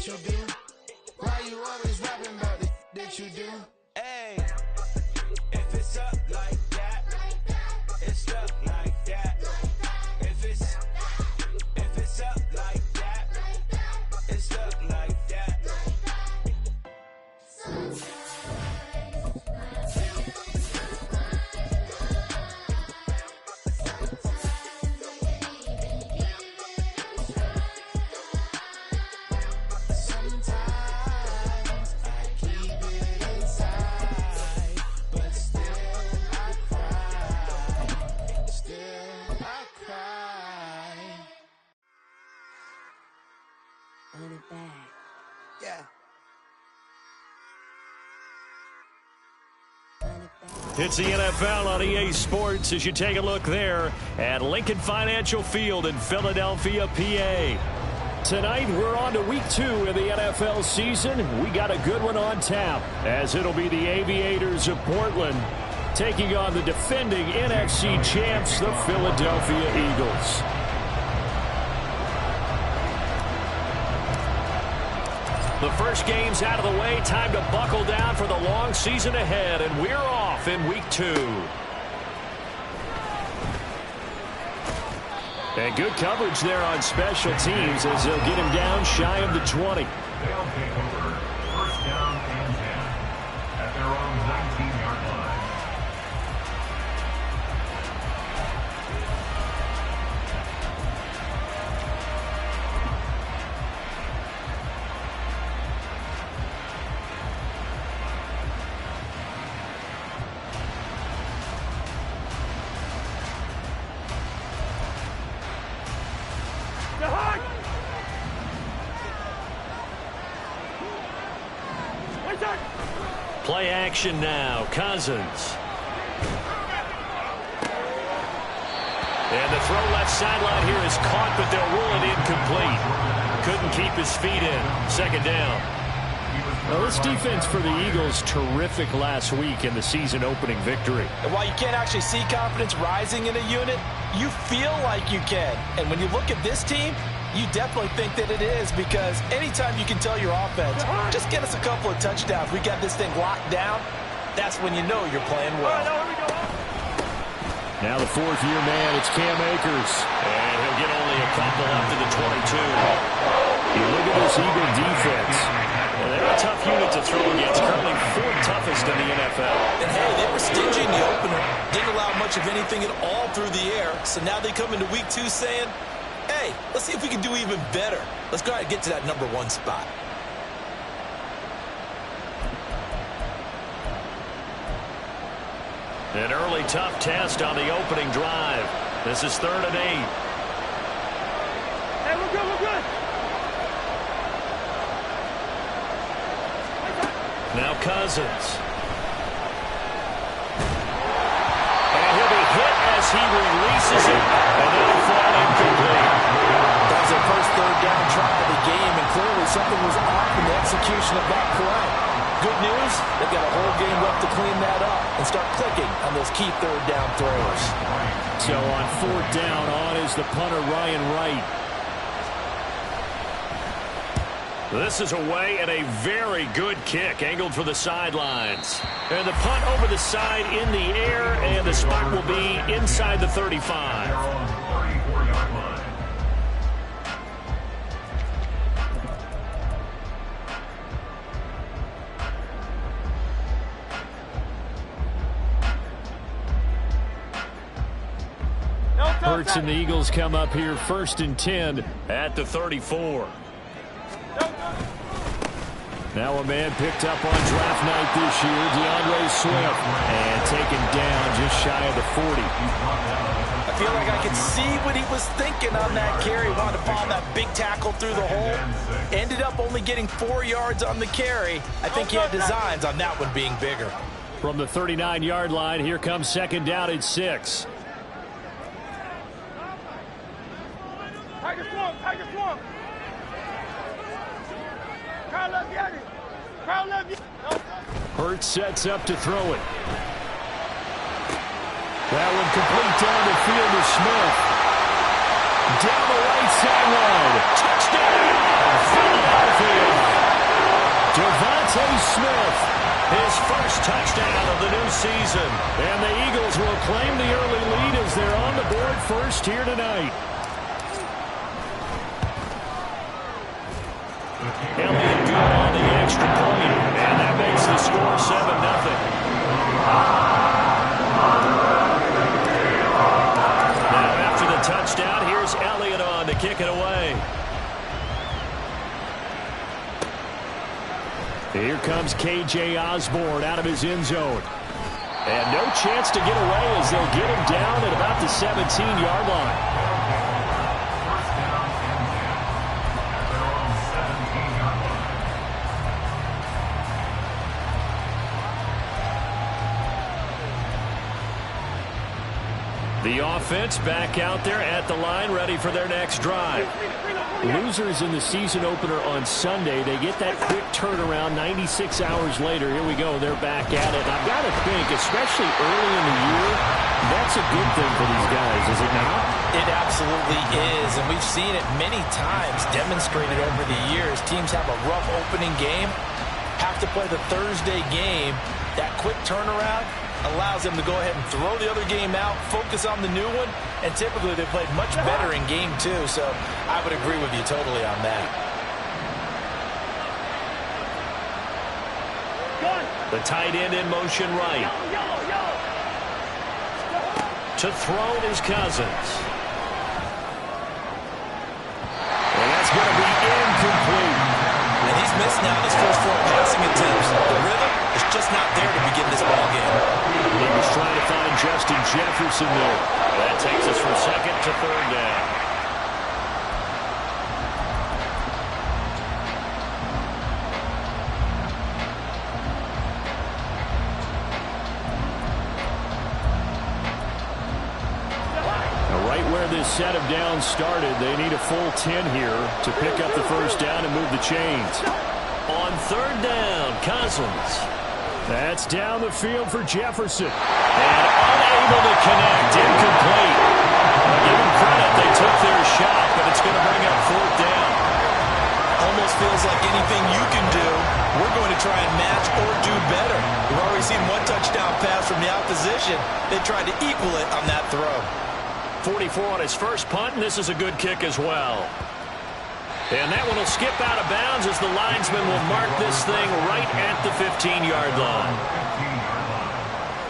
that you do? Why you always rapping about the that you do? Hey, if it's up like that, it's stuck like that. If it's up like that, it's stuck like that. It's the NFL on EA Sports as you take a look there at Lincoln Financial Field in Philadelphia, PA. Tonight, we're on to week 2 of the NFL season. We got a good one on tap, as it'll be the Aviators of Portland taking on the defending NFC champs, the Philadelphia Eagles. The first game's out of the way. Time to buckle down for the long season ahead, and we're off in week 2. And good coverage there on special teams as they'll get him down shy of the 20. They'll take over. First down and 10 at their own 19-yard line. Play action now. Cousins. And the throw left sideline here is caught, but they'll rule it incomplete. Couldn't keep his feet in. Second down. Well, this defense for the Eagles, terrific last week in the season-opening victory. And while you can't actually see confidence rising in a unit, you feel like you can. And when you look at this team, you definitely think that it is, because anytime you can tell your offense, just get us a couple of touchdowns, we got this thing locked down, that's when you know you're playing well. Now the fourth-year man, it's Cam Akers. And he'll get only a couple up to the 22. You look at this Eagle defense. And they're a tough unit to throw against, currently 4th toughest in the NFL. And hey, they were stingy in the opener, didn't allow much of anything at all through the air, so now they come into week 2 saying, hey, let's see if we can do even better. Let's go ahead and get to that number 1 spot. An early tough test on the opening drive. This is 3rd and 8. Hey, we're good, we're good. Now Cousins. And he'll be hit as he releases it. And that'll fall incomplete. That was their first 3rd down try of the game, and clearly something was off in the execution of that play. Good news, they've got a whole game left to clean that up and start clicking on those key 3rd down throws. So on 4th down, on is the punter Ryan Wright. This is away and a very good kick, angled for the sidelines. And the punt over the side in the air, and the spot will be inside the 35. Hurts and the Eagles come up here 1st and 10 at the 34. Now a man picked up on draft night this year, DeAndre Swift, and taken down just shy of the 40. I feel like I could see what he was thinking on that carry. Wanted to follow that big tackle through the hole. Ended up only getting 4 yards on the carry. I think he had designs on that one being bigger. From the 39-yard line, here comes 2nd down at 6. Tiger swamp, Tiger swamp. Crowd left Yanni. Crowd left Yanni. Hurts sets up to throw it. That one complete down the field to Smith. Down the right sideline. Touchdown! Philadelphia. DeVonta Smith, his first touchdown of the new season. And the Eagles will claim the early lead as they're on the board first here tonight. Elliott good on the extra point, and that makes the score 7-0. Now after the touchdown, here's Elliott on to kick it away. Here comes K.J. Osborne out of his end zone. And no chance to get away as they'll get him down at about the 17-yard line. First down and 10 at their own 17-yard line. The offense back out there at the line, ready for their next drive. Losers in the season opener on Sunday, they get that quick turnaround 96 hours later. Here we go, they're back at it. I've got to think, especially early in the year, that's a good thing for these guys, is it not? It absolutely is, and we've seen it many times demonstrated over the years. Teams have a rough opening game, have to play the Thursday game. That quick turnaround allows them to go ahead and throw the other game out, focus on the new one, and typically they played much better in game 2, so I would agree with you totally on that. The tight end in motion right. To throw it is Cousins. And that's going to be incomplete. And he's missed now his first 4 passing attempts. The rhythm is just not there to begin this ball game. He was trying to find Justin Jefferson there. That takes us from second to third down. Now, right where this set of downs started, they need a full 10 here to pick up the first down and move the chains. On third down, Cousins. That's down the field for Jefferson. And unable to connect. Incomplete. I'll give them credit. They took their shot, but it's going to bring up fourth down. Almost feels like anything you can do, we're going to try and match or do better. We've already seen 1 touchdown pass from the opposition. They tried to equal it on that throw. 44 on his first punt, and this is a good kick as well. And that one will skip out of bounds as the linesman will mark this thing right at the 15-yard line. 15-yard line.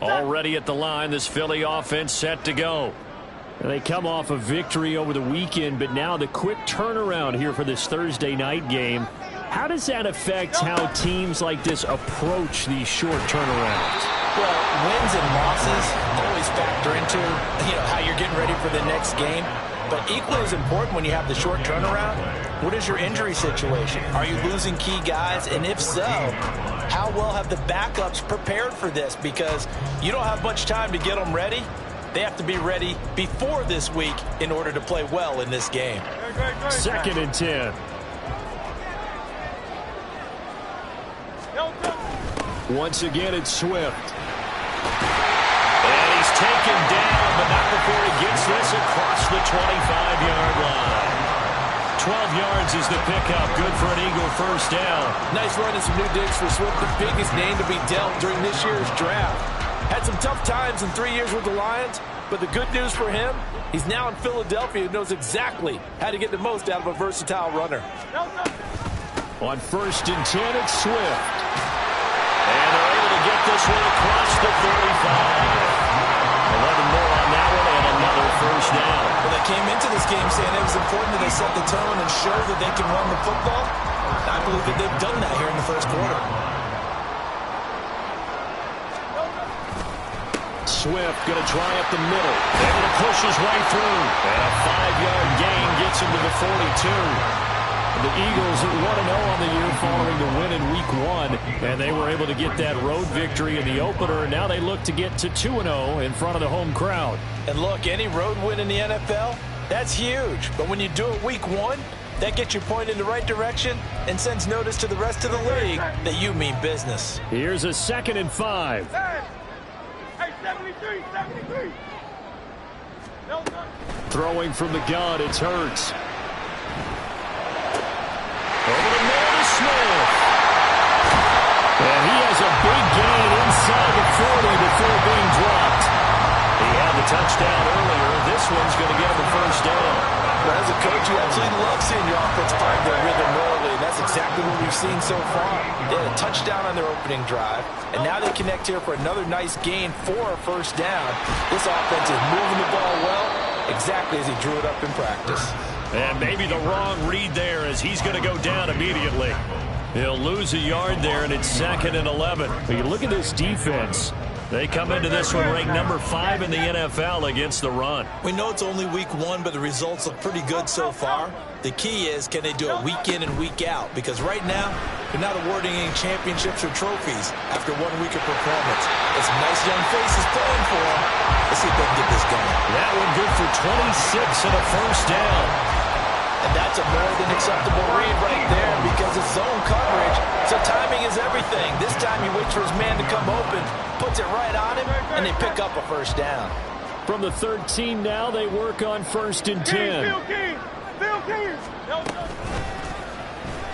Already at the line, this Philly offense set to go. And they come off a victory over the weekend, but now the quick turnaround here for this Thursday night game. How does that affect how teams like this approach these short turnarounds? Well, wins and losses always factor into, how you're getting ready for the next game. But equally as important when you have the short turnaround, what is your injury situation? Are you losing key guys? And if so, how well have the backups prepared for this? Because you don't have much time to get them ready. They have to be ready before this week in order to play well in this game. Second and 10. Once again, it's Swift. And he's taken down, but not before he gets this across the 25-yard line. 12 yards is the pickup. Good for an Eagle first down. Nice run and some new digs for Swift, the biggest name to be dealt during this year's draft. Had some tough times in 3 years with the Lions, but the good news for him, he's now in Philadelphia and knows exactly how to get the most out of a versatile runner. On first and 10, it's Swift. And they're able to get this one across the 35. 11 more on that one and another first down. Well, they came into this game saying it was important that they set the tone and show that they can run the football. I believe that they've done that here in the first quarter. Swift going to try up the middle. Able to push his way through. And a 5-yard gain gets him to the 42. The Eagles 1-0 on the year following the win in Week 1. And they were able to get that road victory in the opener. And now they look to get to 2-0 in front of the home crowd. And look, any road win in the NFL, That's huge. But when you do it week 1, that gets you pointed in the right direction and sends notice to the rest of the league that you mean business. Here's a 2nd and 5. Hey, 73, 73. No, no. Throwing from the gun, it's Hurts. Over the middle to Smith. And he has a big gain inside the 40 before being dropped. He had the touchdown earlier. This one's going to get him a first down. Well, as a coach, you absolutely love seeing your offense find their rhythm early, and that's exactly what we've seen so far. They had a touchdown on their opening drive, and now they connect here for another nice gain for a first down. This offense is moving the ball well, exactly as he drew it up in practice. And maybe the wrong read there as he's going to go down immediately. He'll lose a yard there, and it's 2nd and 11. But you look at this defense. They come into this one ranked number 5 in the NFL against the run. We know it's only week 1, but the results look pretty good so far. The key is, can they do it week in and week out? Because right now, they're not awarding any championships or trophies after 1 week of performance. There's some nice young faces playing for them. Let's see if they can get this going. That one good for 26 and a first down. And that's a more than acceptable read right there because it's zone coverage, so timing is everything. This time he waits for his man to come open, puts it right on him, and they pick up a first down. From the 13 now, they work on 1st and 10. Phil King. No, no.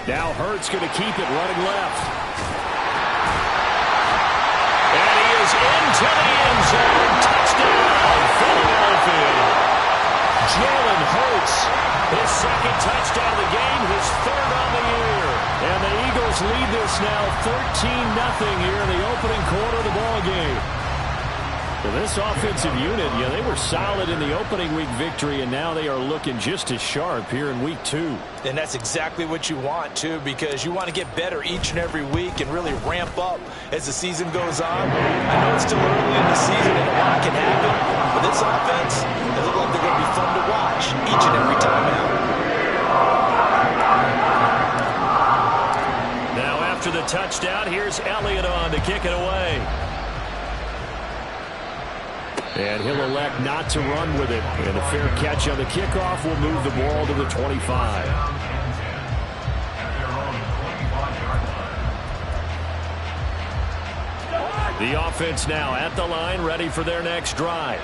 Now Hurts going to keep it running left. And he is into the end zone. Touchdown, Philadelphia. Jalen Hurts, his 2nd touchdown of the game, his 3rd on the year. And the Eagles lead this now 13-0 here in the opening quarter of the ball game. Well, this offensive unit, they were solid in the opening week victory, and now they are looking just as sharp here in week 2. And that's exactly what you want, too, because you want to get better each and every week and really ramp up as the season goes on. I know it's still early in the season and a lot can happen, but this offense, they look like they're going to be fun to watch each and every time out. Now after the touchdown, here's Elliott on to kick it away. And he'll elect not to run with it. And a fair catch on the kickoff will move the ball to the 25. The offense now at the line, ready for their next drive.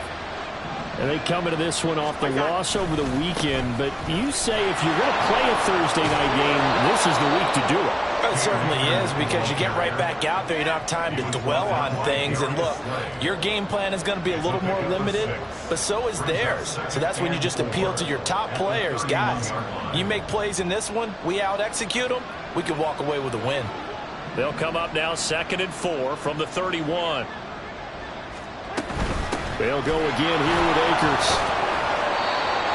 And they come into this one off the loss over the weekend. But you say if you're going to play a Thursday night game, this is the week to do it. It certainly is, because you get right back out there. You don't have time to dwell on things. And look, your game plan is going to be a little more limited, but so is theirs. So that's when you just appeal to your top players. Guys, you make plays in this one, we out-execute them, we can walk away with a win. They'll come up now 2nd and 4 from the 31. They'll go again here with Akers.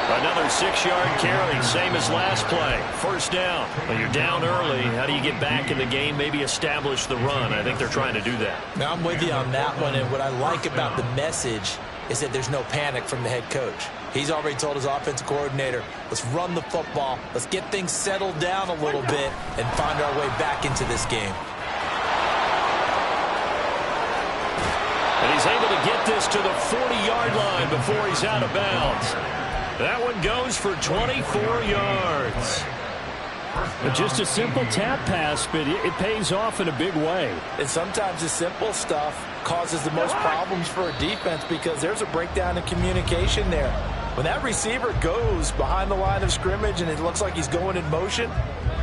Another 6-yard carry, same as last play. First down. When you're down early, how do you get back in the game, maybe establish the run? I think they're trying to do that. Now, I'm with you on that one, and what I like about the message is that there's no panic from the head coach. He's already told his offensive coordinator, let's run the football, let's get things settled down a little bit, and find our way back into this game. And he's able to get this to the 40-yard line before he's out of bounds. That one goes for 24 yards. Just a simple tap pass, but it pays off in a big way. And sometimes the simple stuff causes the most problems for a defense because there's a breakdown in communication there. When that receiver goes behind the line of scrimmage and it looks like he's going in motion,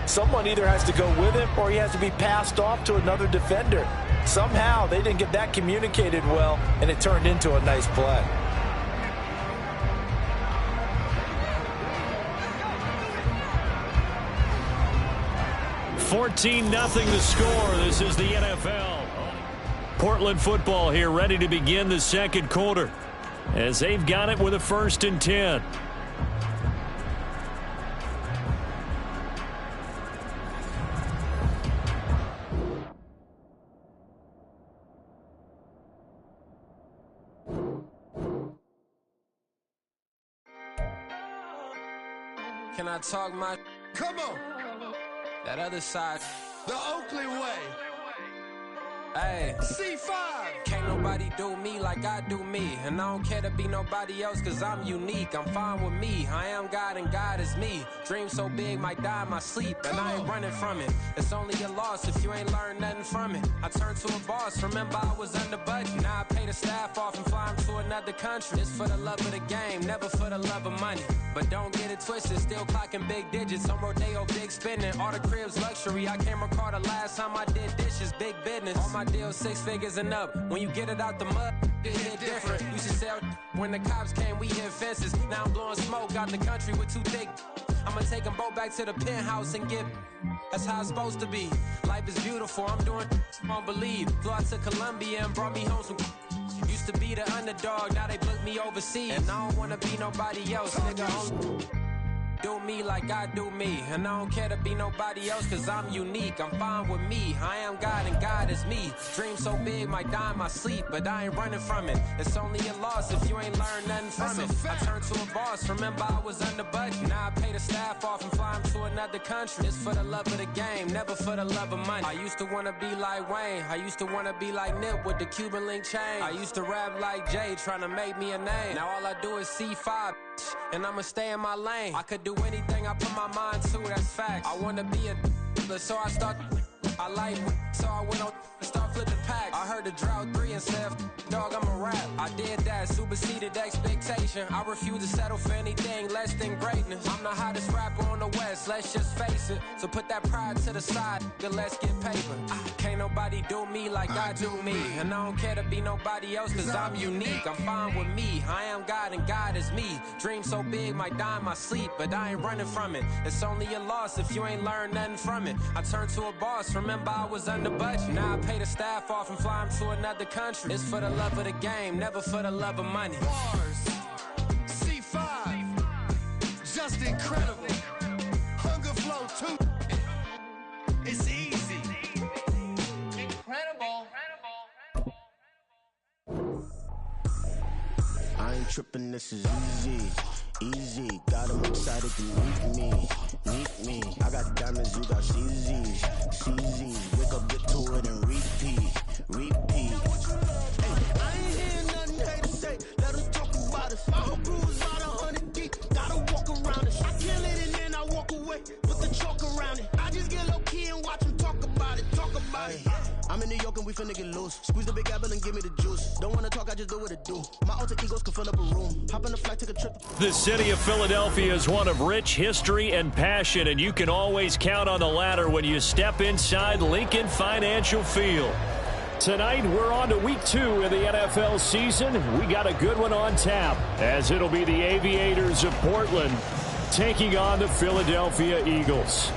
someone either has to go with him or he has to be passed off to another defender. Somehow they didn't get that communicated well, and it turned into a nice play. $14-0 the score. This is the NFL. Portland football here, ready to begin the second quarter as they've got it with a 1st and 10. Can I talk my... Come on. That other side. The Oakley way. Hey, C5. Can't nobody do me like I do me. And I don't care to be nobody else, cause I'm unique. I'm fine with me. I am God and God is me. Dream so big, might die in my sleep. And I ain't running from it. It's only a loss if you ain't learned nothing from it. I turned to a boss. Remember I was under budget. Now I pay the staff off and fly them to another country. It's for the love of the game, never for the love of money. But don't get it twisted, still clocking big digits. On Rodeo, big spending. All the cribs luxury. I can't recall the last time I did dishes. Big business. All my deals 6 figures and up. When you get it out the mud, it hit different. Used to sell when the cops came, we hit fences. Now I'm blowing smoke out the country with 2 thick. I'ma take them both back to the penthouse and get. That's how it's supposed to be. Life is beautiful, I'm doing won't believe. Flew out to Colombia and brought me home some. Used to be the underdog, now they book me overseas. And I don't wanna be nobody else, nigga. Do me like I do me. And I don't care to be nobody else, cause I'm unique. I'm fine with me. I am God and God is me. Dream so big, might die in my sleep. But I ain't running from it. It's only a loss if you ain't learned nothing from it. I turned to a boss. Remember I was under budget. Now I pay the staff off and fly them to another country. It's for the love of the game, never for the love of money. I used to wanna be like Wayne. I used to wanna be like Nip with the Cuban link chain. I used to rap like Jay, trying to make me a name. Now all I do is C5, and I'ma stay in my lane. I could do anything I put my mind to, that's fact. I wanna be a so I start. I like so I went on and start flipping packs. I heard the drought 3 and said, dog, I'm a rap. I did that, superseded expectation. I refuse to settle for anything less than greatness. I'm the hottest rapper on the West, let's just face it. So put that pride to the side, then let's get paper. Can't nobody do me like I do me. And I don't care to be nobody else, cause I'm unique. I'm fine with me. I am God and God is me. Dream so big, might die in my sleep. But I ain't running from it. It's only a loss if you ain't learned nothing from it. I turned to a boss. Remember I was under budget. Now I pay the staff off and fly them to another country. It's for the love of the game, never for the love of money. Bars, C5, just incredible. Hunger Flow 2, it's easy. Incredible. I ain't tripping, this is easy. Easy, got 'em excited to meet me. Meet me, I got diamonds, you got CZs. CZs, wake up, get to it and repeat. Repeat. Hey, I ain't hearing nothing they say. Let us talk about us. My whole crew is about 100 deep. Gotta walk around us. I kill it and then I walk away. Put the chalk around it. I just get low key and watch them talk about it. Talk about it. I'm in New York and we finna get loose. Squeeze the big apple and give me the juice. Don't wanna talk, I just do what it do. My alter egos can fill up a room. Hop on the flight, take a trip. The city of Philadelphia is one of rich history and passion, and you can always count on the latter when you step inside Lincoln Financial Field. Tonight, we're on to week 2 of the NFL season. We got a good one on tap, as it'll be the Aviators of Portland taking on the Philadelphia Eagles.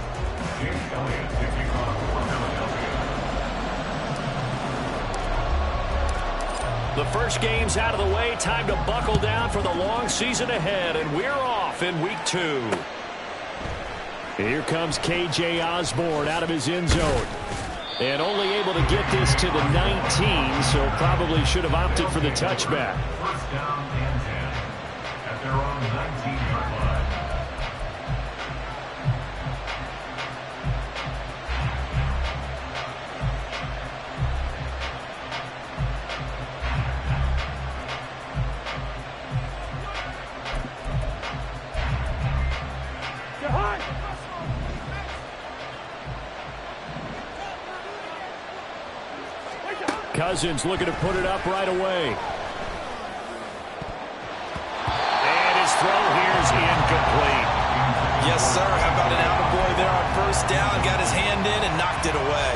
Chase Elliott kicking off for Philadelphia. The first game's out of the way. Time to buckle down for the long season ahead, and we're off in week 2. Here comes K.J. Osborne out of his end zone. And only able to get this to the 19, so probably should have opted for the touchback. First down and 10 at their own 19-yard line. Cousins looking to put it up right away. And his throw here is incomplete. Yes, sir. How about an attaboy there on first down? Got his hand in and knocked it away.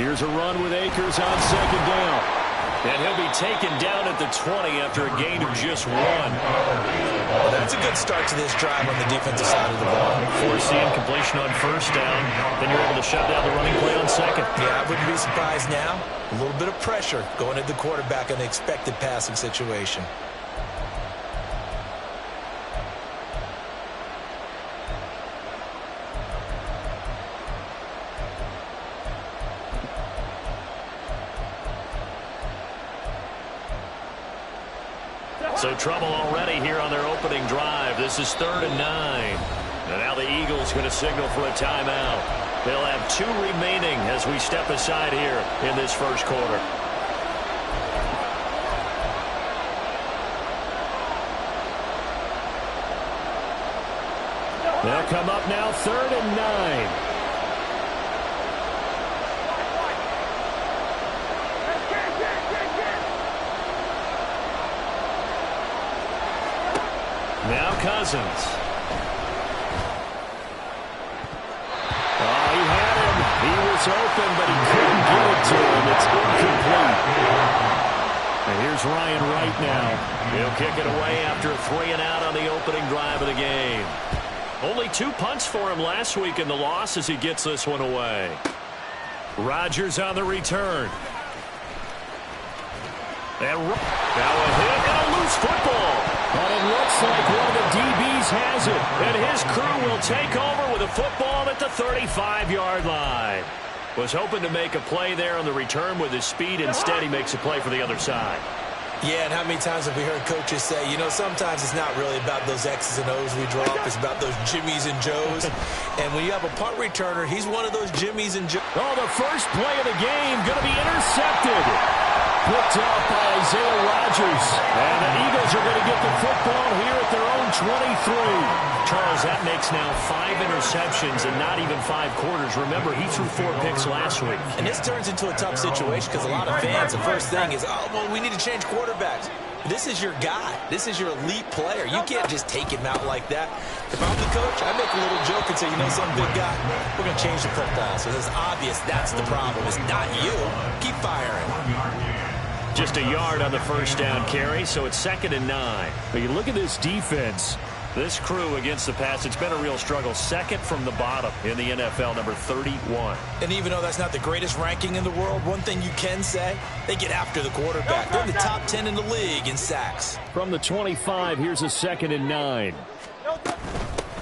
Here's a run with Akers on second down. And he'll be taken down at the 20 after a gain of just 1. Well, that's a good start to this drive on the defensive side of the ball. Forcing completion on first down. Then you're able to shut down the running play on second. Yeah, I wouldn't be surprised now. A little bit of pressure going at the quarterback in an expected passing situation. So trouble already here on their opening drive. This is 3rd and 9. And now the Eagles going to signal for a timeout. They'll have 2 remaining as we step aside here in this first quarter. They'll come up now 3rd and 9. Now Cousins. Oh, he had him. He was open, but he couldn't get it to him. It's incomplete. And here's Ryan Wright now. He'll kick it away after a 3-and-out on the opening drive of the game. Only 2 punts for him last week in the loss as he gets this one away. Rodgers on the return. And now a hit and a loose football. But it looks like one of the DBs has it. And his crew will take over with a football at the 35-yard line. Was hoping to make a play there on the return with his speed. Instead, he makes a play for the other side. Yeah, and how many times have we heard coaches say, you know, sometimes it's not really about those X's and O's we draw up. It's about those Jimmies and Joes. And when you have a punt returner, he's one of those Jimmies and Joes. Oh, the first play of the game going to be intercepted. Picked up by Isaiah Rodgers. And the Eagles are going to get the football here at their own 23. Charles, that makes now 5 interceptions and not even 5 quarters. Remember, he threw 4 picks last week. And this turns into a tough situation because a lot of fans, the first thing is, oh, well, we need to change quarterbacks. This is your guy. This is your elite player. You can't just take him out like that. If I'm the coach, I make a little joke and say, you know, some big guy, we're going to change the football. So it's obvious that's the problem. It's not you. Keep firing. Just a yard on the first down carry, so it's 2nd and 9. But you look at this defense, this crew against the pass, it's been a real struggle. 2nd from the bottom in the NFL, number 31. And even though that's not the greatest ranking in the world, one thing you can say, they get after the quarterback. They're in the top 10 in the league in sacks. From the 25, here's a 2nd and 9.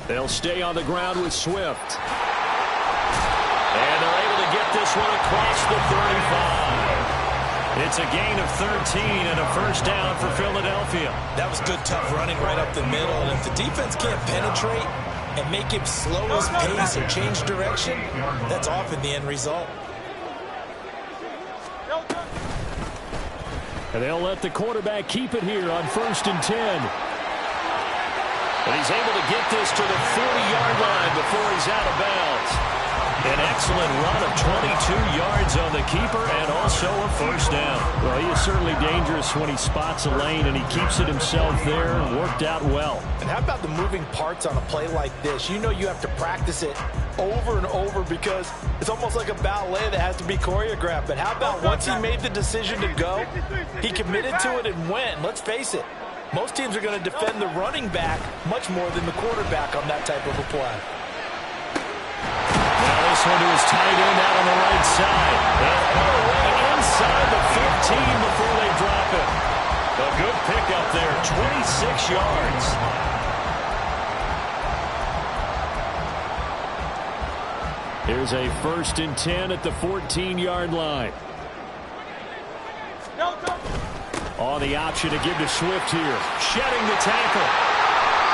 They'll stay on the ground with Swift. And they're able to get this one across the 35. It's a gain of 13 and a first down for Philadelphia. That was good, tough running right up the middle. And if the defense can't penetrate and make him slow his pace or change direction, that's often the end result. And they'll let the quarterback keep it here on 1st and 10. And he's able to get this to the 40-yard line before he's out of bounds. An excellent run of 22 yards on the keeper and also a first down. Well, he is certainly dangerous when he spots a lane and he keeps it himself there and worked out well. And how about the moving parts on a play like this? You know you have to practice it over and over because it's almost like a ballet that has to be choreographed. But how about once he made the decision to go, he committed to it and went. Let's face it, most teams are going to defend the running back much more than the quarterback on that type of a play. This one to his tight end out on the right side. And all the way inside the 15 before they drop it. A good pickup there, 26 yards. Here's a 1st and 10 at the 14-yard line. On the option to give to Swift here. Shedding the tackle.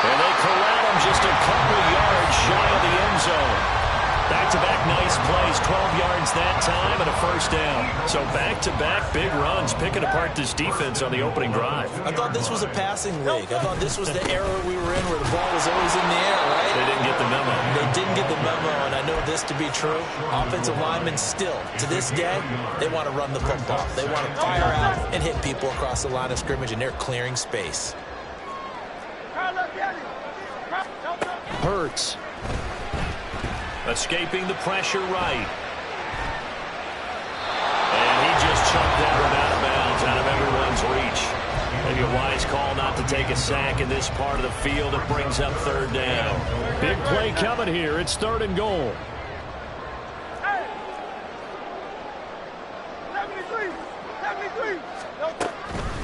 And they corral him just a couple yards shy of the end zone. Back-to-back nice plays, 12 yards that time and a first down. So back-to-back big runs, picking apart this defense on the opening drive. I thought this was a passing league. I thought this was the era we were in where the ball was always in the air, right? They didn't get the memo. They didn't get the memo, and I know this to be true. Offensive linemen still, to this day, they want to run the football. They want to fire out and hit people across the line of scrimmage, and they're clearing space. Hurts. Escaping the pressure right. chuck that one out of bounds, out of everyone's reach. Maybe a wise call not to take a sack in this part of the field. It brings up third down. Big play coming here. It's 3rd and goal. Hey! 73! 73! No.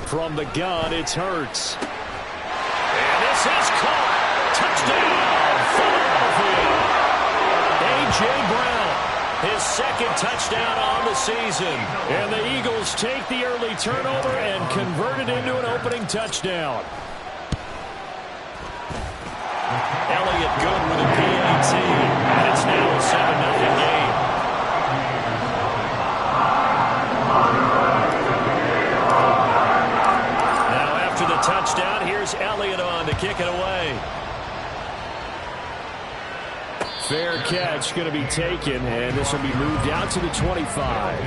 From the gun, it's Hurts. And this is caught. Touchdown, Philadelphia. A.J. Brown, his 2nd touchdown on the season. And the Eagles take the early turnover and convert it into an opening touchdown. Elliott good with a PAT. And it's now a 7-0 game. Now after the touchdown, here's Elliott on to kick it away. Fair catch going to be taken, and this will be moved out to the 25.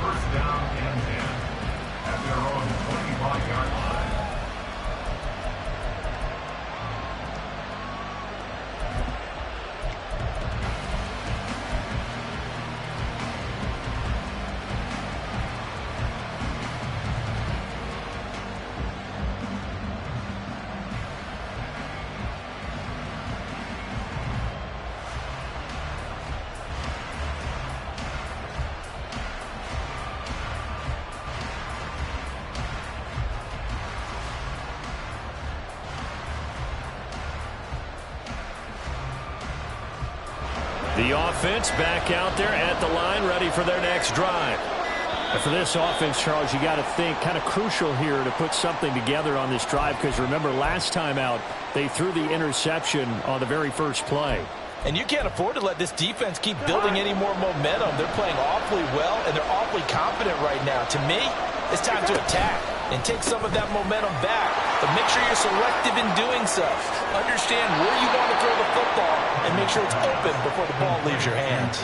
First down and 10 at their own 25-yard line. The offense back out there at the line, ready for their next drive. And for this offense, Charles, you got to think kind of crucial here to put something together on this drive, because remember last time out they threw the interception on the very first play. And you can't afford to let this defense keep building any more momentum. They're playing awfully well, and they're awfully confident right now. To me, it's time to attack and take some of that momentum back. But make sure you're selective in doing so. Understand where you want to throw the football and make sure it's open before the ball leaves your hands.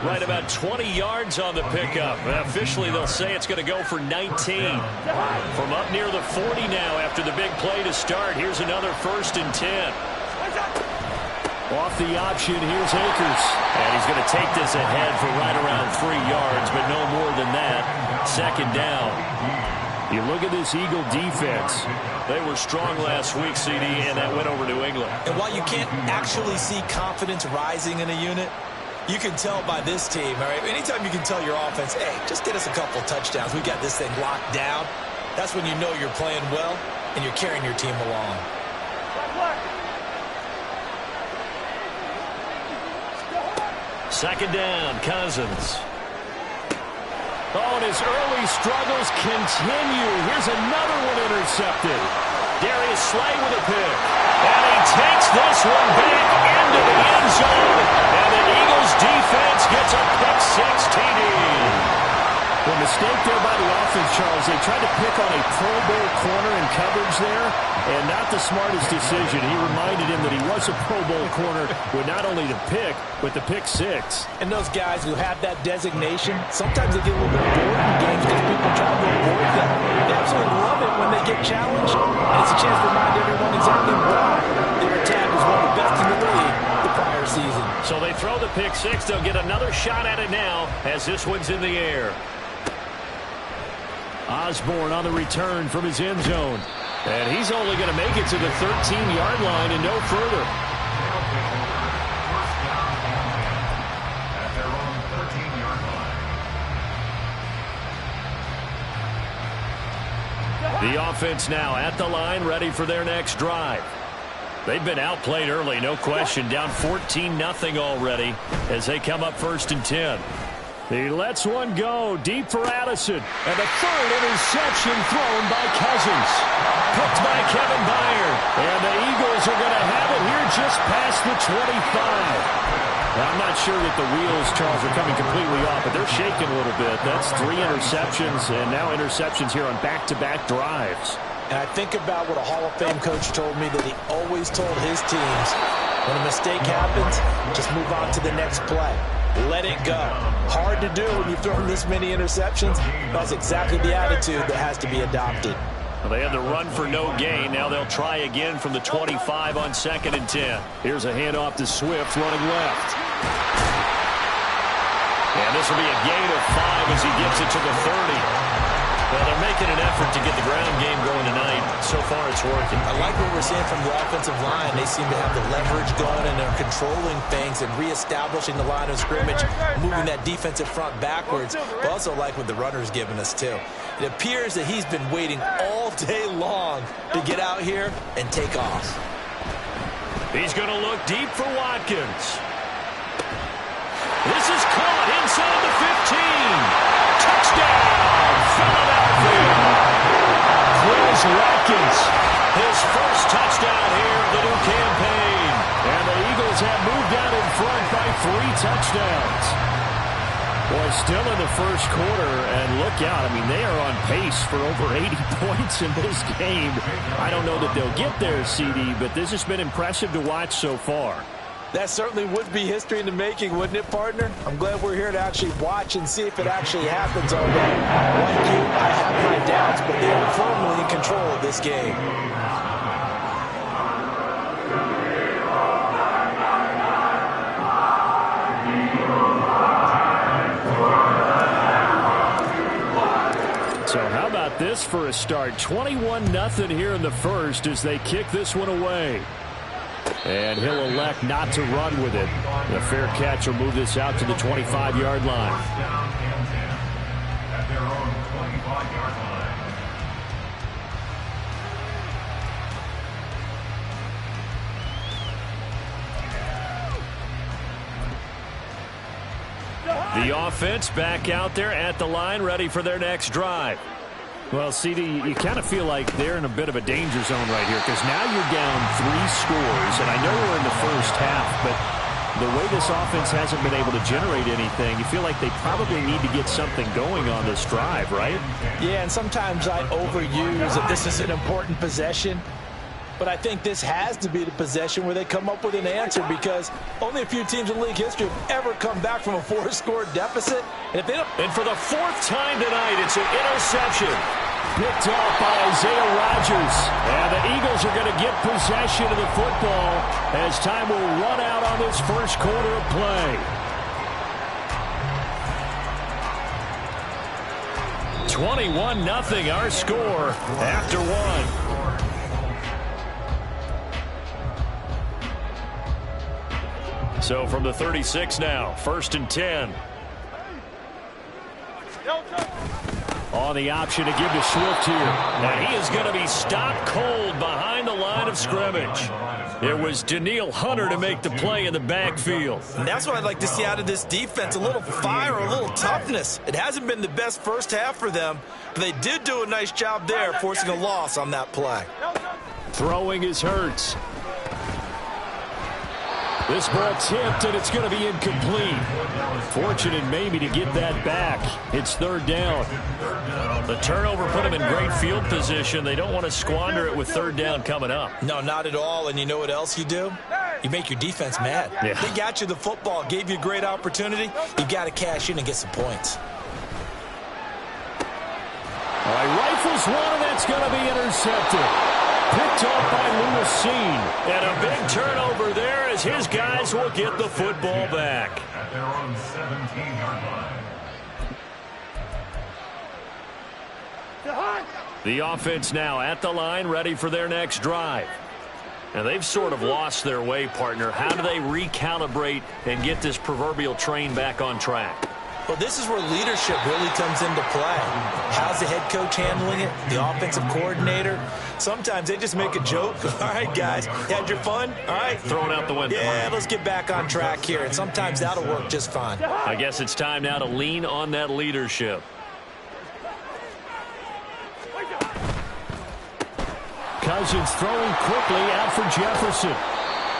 Right about 20 yards on the pickup. Officially, they'll say it's going to go for 19. From up near the 40 now after the big play to start. Here's another 1st and 10. Off the option, here's Akers. And he's going to take this ahead for right around 3 yards, but no more than that. 2nd down. You look at this Eagle defense. They were strong last week, CD, and that went over New England. And while you can't actually see confidence rising in a unit, you can tell by this team, all right? Anytime you can tell your offense, hey, just get us a couple touchdowns. We got this thing locked down. That's when you know you're playing well and you're carrying your team along. Second down, Cousins. Oh, and his early struggles continue. Here's another one intercepted. Darius Slay with a pick. And he takes this one back into the end zone. And the Eagles defense gets a pick-6 TD. Well, mistake there by the offense, Charles. They tried to pick on a Pro Bowl corner in coverage there, and not the smartest decision. He reminded him that he was a Pro Bowl corner with not only the pick, but the pick-6. And those guys who have that designation, sometimes they get a little bit bored in games because people try to avoid them. They absolutely love it when they get challenged, and it's a chance to remind everyone exactly why their attack was one of the best in the league the prior season. So they throw the pick-6. They'll get another shot at it now as this one's in the air. Osborne on the return from his end zone. And he's only going to make it to the 13-yard line and no further. First down and 10 at their own 13-yard line. The offense now at the line, ready for their next drive. They've been outplayed early, no question. Down 14-0 already as they come up 1st and 10. He lets one go deep for Addison. And the 3rd interception thrown by Cousins. Picked by Kevin Byard. And the Eagles are going to have it here just past the 25. Now, I'm not sure that the wheels, Charles, are coming completely off, but they're shaking a little bit. That's 3 interceptions, and now interceptions here on back-to-back drives. And I think about what a Hall of Fame coach told me that he always told his teams, when a mistake happens, just move on to the next play. Let it go. Hard to do when you've thrown this many interceptions. That's exactly the attitude that has to be adopted. Well, they had the run for no gain. Now they'll try again from the 25 on 2nd and 10. Here's a handoff to Swift running left. And this will be a gain of 5 as he gets it to the 30. Well, they're making an effort to get the ground game going tonight. So far, it's working. I like what we're seeing from the offensive line. They seem to have the leverage going, and they're controlling things and reestablishing the line of scrimmage, moving that defensive front backwards. But also like what the runner's giving us, too. It appears that he's been waiting all day long to get out here and take off. He's going to look deep for Watkins. This is caught inside the 15. Touchdown, Philadelphia. Chris Watkins, his first touchdown here of the new campaign. And the Eagles have moved out in front by 3 touchdowns. Boy, still in the first quarter, and look out. I mean, they are on pace for over 80 points in this game. I don't know that they'll get there, CD, but this has been impressive to watch so far. That certainly would be history in the making, wouldn't it, partner? I'm glad we're here to actually watch and see if it actually happens all day. Like you, I have my doubts, but they are firmly in control of this game. So how about this for a start? 21-0 here in the first as they kick this one away. And he'll elect not to run with it. The fair catch will move this out to the 25-yard line. Down and 10 at their own 25-yard line. The offense back out there at the line, ready for their next drive. Well, CD, you kind of feel like they're in a bit of a danger zone right here because now you're down 3 scores, and I know we're in the first half, but the way this offense hasn't been able to generate anything, you feel like they probably need to get something going on this drive, right? Yeah, and sometimes I overuse that this is an important possession, but I think this has to be the possession where they come up with an answer because only a few teams in league history have ever come back from a 4-score deficit. And if they don't... And for the 4th time tonight, it's an interception. Picked off by Isaiah Rodgers. And the Eagles are going to get possession of the football as time will run out on this first quarter of play. 21-0 our score after 1. So from the 36 now, 1st and 10. On the option to give to Swift here. And he is going to be stopped cold behind the line of scrimmage. It was Danielle Hunter to make the play in the backfield. And that's what I'd like to see out of this defense, a little fire, a little toughness. It hasn't been the best first half for them, but they did do a nice job there, forcing a loss on that play. Throwing is Hurts. This ball tipped, and it's going to be incomplete. Fortunate maybe to get that back. It's 3rd down. The turnover put them in great field position. They don't want to squander it with 3rd down coming up. No, not at all. And you know what else you do? You make your defense mad. Yeah. They got you the football, gave you a great opportunity. You got to cash in and get some points. All right, rifles one, and that's going to be intercepted. Picked off by Lewisine. And a big turnover there as his guys will get the football back. At their own 17-yard line. The offense now at the line, ready for their next drive. And they've sort of lost their way, partner. How do they recalibrate and get this proverbial train back on track? Well, this is where leadership really comes into play. How's the head coach handling it? The offensive coordinator? Sometimes they just make a joke. All right, guys, you had your fun? All right. Throw it out the window. Yeah, let's get back on track here. And sometimes that'll work just fine. I guess it's time now to lean on that leadership. Cousins throwing quickly out for Jefferson.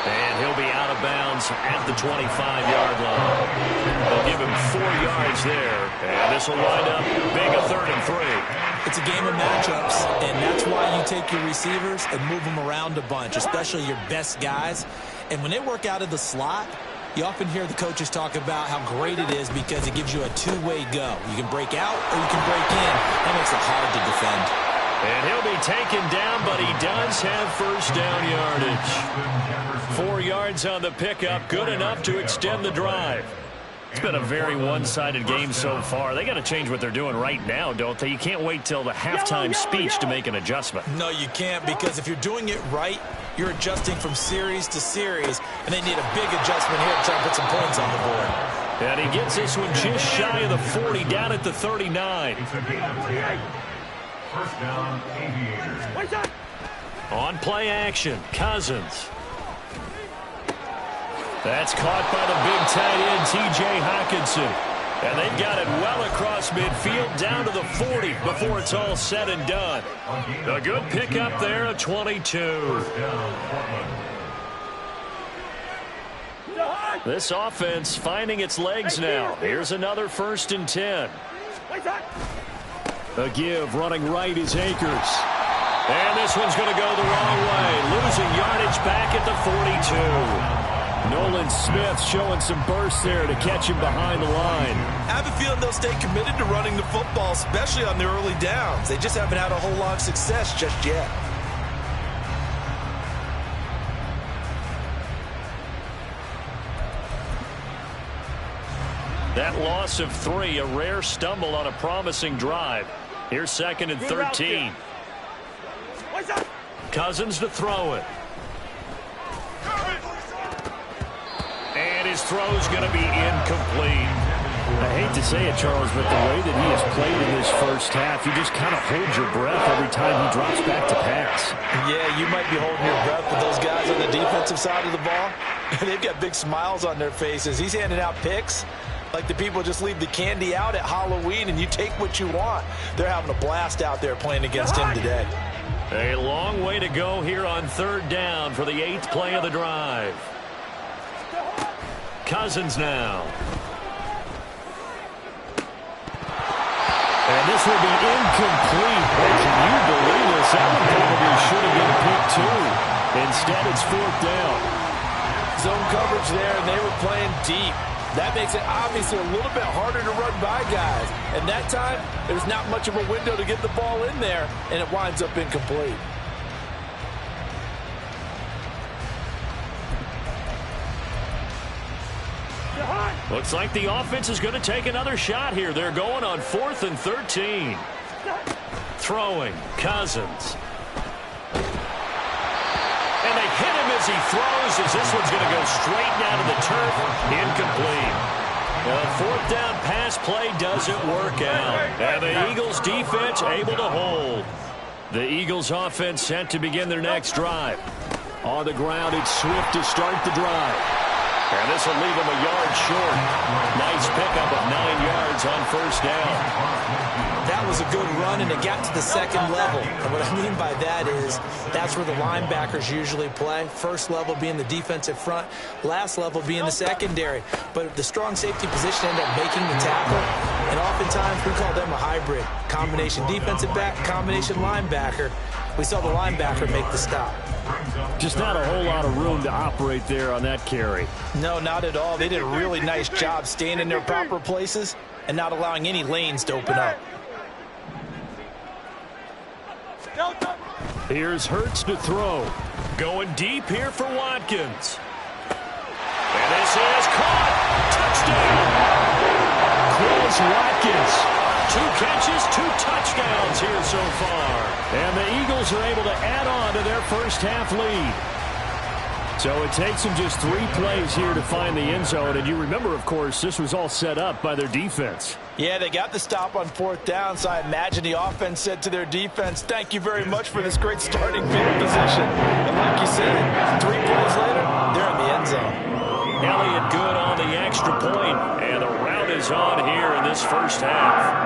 And he'll be out of bounds at the 25-yard line. They'll give him 4 yards there. And this will wind up being a 3rd and 3. It's a game of matchups, and that's why you take your receivers and move them around a bunch, especially your best guys. And when they work out of the slot, you often hear the coaches talk about how great it is because it gives you a two-way go. You can break out or you can break in. That makes it hard to defend. And he'll be taken down, but he does have 1st down yardage. 4 yards on the pickup, good enough to extend the drive. It's been a very one-sided game so far. They got to change what they're doing right now, don't they? You can't wait till the halftime speech to make an adjustment. No, you can't, because if you're doing it right, you're adjusting from series to series, and they need a big adjustment here to try and put some points on the board. And he gets this one just shy of the 40, down at the 39. It's a gain of 10. First down, Aviators. On play action, Cousins. That's caught by the big tight end, T.J. Hockenson. And they've got it well across midfield, down to the 40 before it's all said and done. A good pickup there, a 22. This offense finding its legs now. Here's another 1st and 10. A give running right is Akers. And this one's going to go the wrong way. Losing yardage back at the 42. Nolan Smith showing some burst there to catch him behind the line. I have a feeling they'll stay committed to running the football, especially on the early downs. They just haven't had a whole lot of success just yet. That loss of 3, a rare stumble on a promising drive. Here's 2nd and 13. Cousins to throw it. And his throw's going to be incomplete. I hate to say it, Charles, but the way that he has played in this first half, you just kind of hold your breath every time he drops back to pass. Yeah, you might be holding your breath, but those guys on the defensive side of the ball, they've got big smiles on their faces. He's handing out picks like the people just leave the candy out at Halloween and you take what you want. They're having a blast out there playing against him today. A long way to go here on 3rd down for the 8th play of the drive. Cousins now. And this will be incomplete. Can you believe this? That one probably should have been picked too. Instead, it's 4th down. Zone coverage there, and they were playing deep. That makes it obviously a little bit harder to run by guys. And that time, there's not much of a window to get the ball in there, and it winds up incomplete. Looks like the offense is going to take another shot here. They're going on 4th and 13. Throwing, Cousins. And they hit him as he throws, as this one's going to go straight down to the turf. Incomplete. The 4th down pass play doesn't work out. And the Eagles defense able to hold. The Eagles offense set to begin their next drive. On the ground, it's Swift to start the drive. And this will leave him a yard short. Nice pickup of 9 yards on 1st down. That was a good run, and it got to the 2nd level. And what I mean by that is that's where the linebackers usually play. First level being the defensive front, last level being the secondary. But the strong safety position ended up making the tackle, and oftentimes we call them a hybrid. Combination defensive back, combination linebacker. We saw the linebacker make the stop. Just not a whole lot of room to operate there on that carry. No, not at all. They did a really nice job staying in their proper places and not allowing any lanes to open up. Here's Hurts to throw. Going deep here for Watkins. And this is caught. Touchdown. Chris Watkins. 2 catches, 2 touchdowns here so far. And the Eagles are able to add on to their first half lead. So it takes them just 3 plays here to find the end zone. And you remember, of course, this was all set up by their defense. Yeah, they got the stop on 4th down, so I imagine the offense said to their defense, thank you very much for this great starting field position. And like you said, 3 plays later, they're in the end zone. Elliott good on the extra point, and the rout is on here in this first half.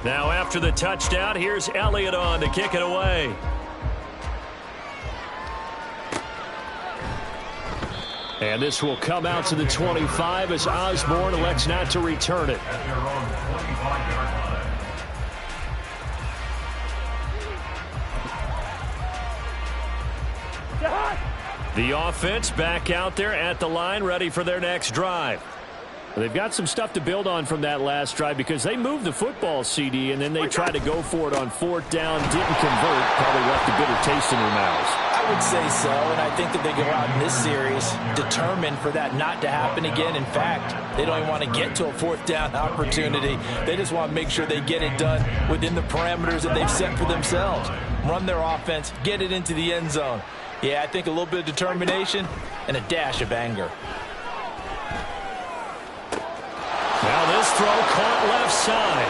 Now after the touchdown, here's Elliott on to kick it away. And this will come out to the 25 as Osborne elects not to return it. At their own 25-yard line. The offense back out there at the line, ready for their next drive. They've got some stuff to build on from that last drive because they moved the football, CD, and then they tried to go for it on 4th down, didn't convert, probably left a bitter taste in their mouths. I would say so, and I think that they go out in this series determined for that not to happen again. In fact, they don't even want to get to a 4th down opportunity. They just want to make sure they get it done within the parameters that they've set for themselves. Run their offense, get it into the end zone. Yeah, I think a little bit of determination and a dash of anger. Now this throw caught left side.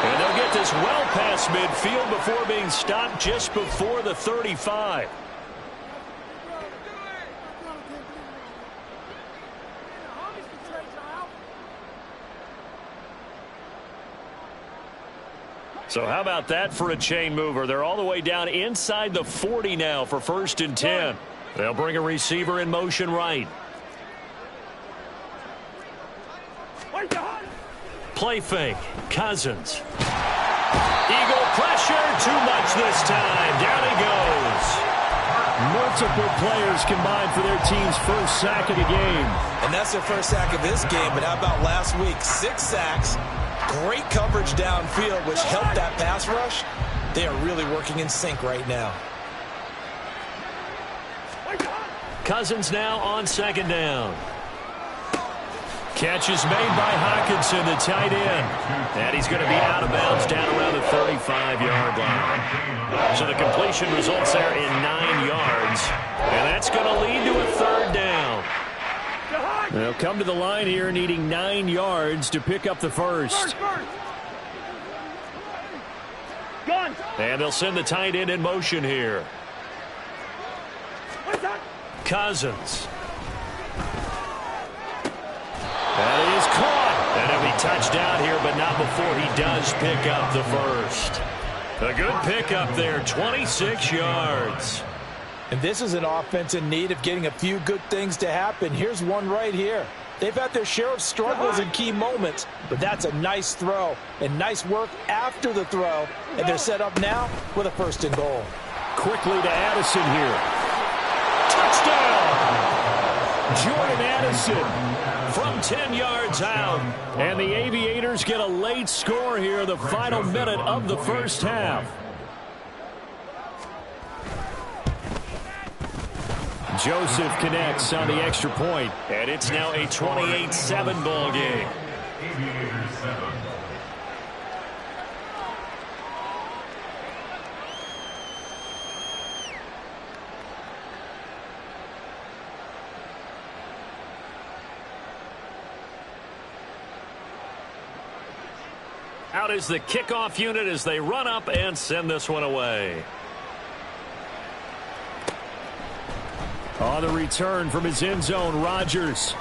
And they'll get this well past midfield before being stopped just before the 35. So how about that for a chain mover? They're all the way down inside the 40 now for 1st and 10. They'll bring a receiver in motion right. Play fake. Cousins. Eagle pressure. Too much this time. Down he goes. Multiple players combined for their team's first sack of the game. And that's their first sack of this game. But how about last week? 6 sacks. Great coverage downfield, which helped that pass rush. They are really working in sync right now. Cousins now on 2nd down. Catch is made by Hockenson, the tight end. And he's going to be out of bounds down around the 35-yard line. So the completion results there in 9 yards. And that's going to lead to a 3rd down. They'll come to the line here needing 9 yards to pick up the first. And they'll send the tight end in motion here. Cousins. That is caught. And he'll be touchdown here, but not before he does pick up the first. A good pickup there, 26 yards. And this is an offense in need of getting a few good things to happen. Here's one right here. They've had their share of struggles in key moments, but that's a nice throw and nice work after the throw. And they're set up now with a 1st and goal. Quickly to Addison here. Touchdown! Jordan Addison from 10 yards out. And the Aviators get a late score here, the final minute of the first half. Joseph connects on the extra point, and it's now a 28-7 ball game. Aviators 7. Out is the kickoff unit as they run up and send this one away. On the return from his end zone, Rodgers.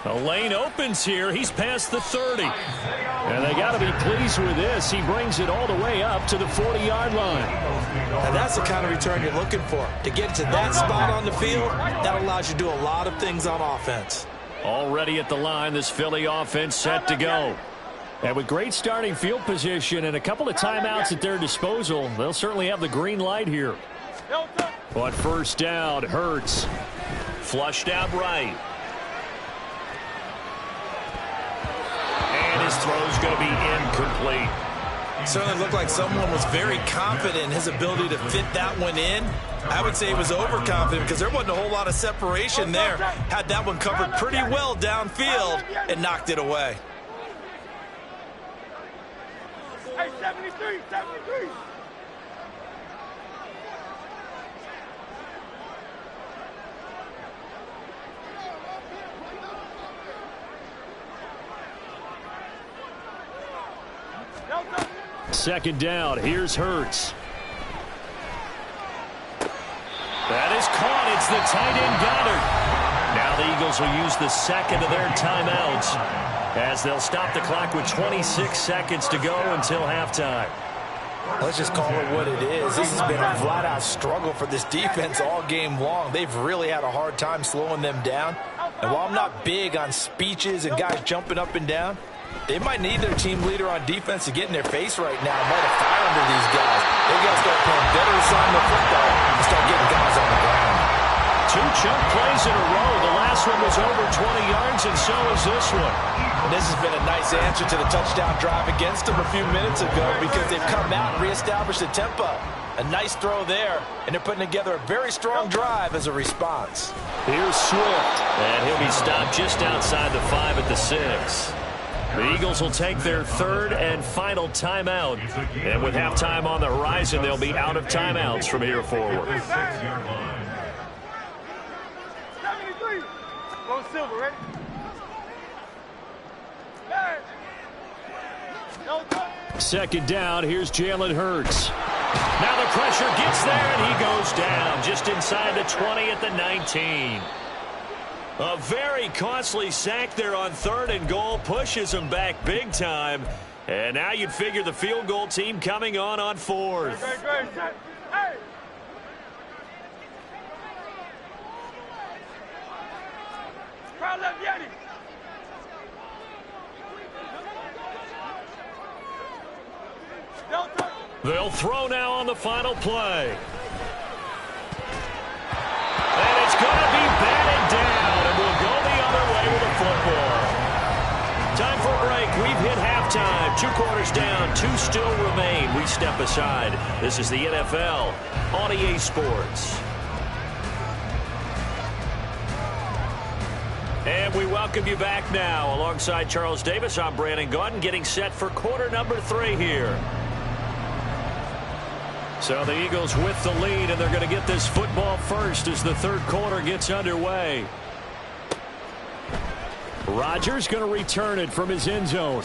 A lane opens here. He's past the 30. And they got to be pleased with this. He brings it all the way up to the 40-yard line. And that's the kind of return you're looking for. To get to that spot on the field, that allows you to do a lot of things on offense. Already at the line, this Philly offense set to go. And with great starting field position and a couple of timeouts at their disposal, they'll certainly have the green light here. On 1st down, Hurts. Flushed out right. And his throw's going to be incomplete. Certainly looked like someone was very confident in his ability to fit that one in. I would say he was overconfident because there wasn't a whole lot of separation there. Had that one covered pretty well downfield and knocked it away. Hey, 73, 73. Second down. Here's Hurts. That is caught. It's the tight end Goddard. Now the Eagles will use the second of their timeouts as they'll stop the clock with 26 seconds to go until halftime. Let's just call it what it is. This has been a flat-out struggle for this defense all game long. They've really had a hard time slowing them down. And while I'm not big on speeches and guys jumping up and down, they might need their team leader on defense to get in their face right now and light a fire under these guys. They got to start playing better assignment football and start getting guys on the ground. 2 chunk plays in a row. The last one was over 20 yards, and so is this one. And this has been a nice answer to the touchdown drive against them a few minutes ago because they've come out and reestablished the tempo. A nice throw there, and they're putting together a very strong drive as a response. Here's Swift, and he'll be stopped just outside the 5 at the 6. The Eagles will take their 3rd and final timeout. And with halftime on the horizon, they'll be out of timeouts from here forward. 73. Go Silver, ready? Second down, here's Jalen Hurts. Now the pressure gets there, and he goes down just inside the 20 at the 19. A very costly sack there on 3rd and goal, pushes him back big time. And now you'd figure the field goal team coming on 4th. Great. Hey! Crowd left Yeti. They'll throw now on the final play. And it's going to be batted down, and we'll go the other way with the football. Time for a break. We've hit halftime. 2 quarters down, 2 still remain. We step aside. This is the NFL on EA Sports. And we welcome you back now. Alongside Charles Davis, I'm Brandon Gaudin, getting set for quarter number 3 here. So the Eagles with the lead, and they're going to get this football first as the 3rd quarter gets underway. Rodgers going to return it from his end zone.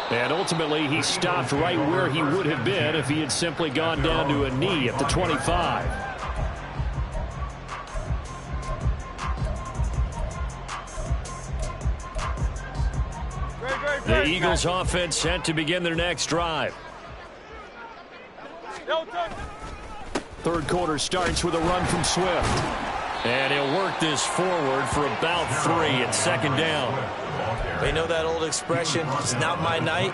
And ultimately, he stopped right where he would have been if he had simply gone down to a knee at the 25. The Eagles offense set to begin their next drive. 3rd quarter starts with a run from Swift. And he'll work this forward for about 3 at 2nd down. They know that old expression, it's not my night.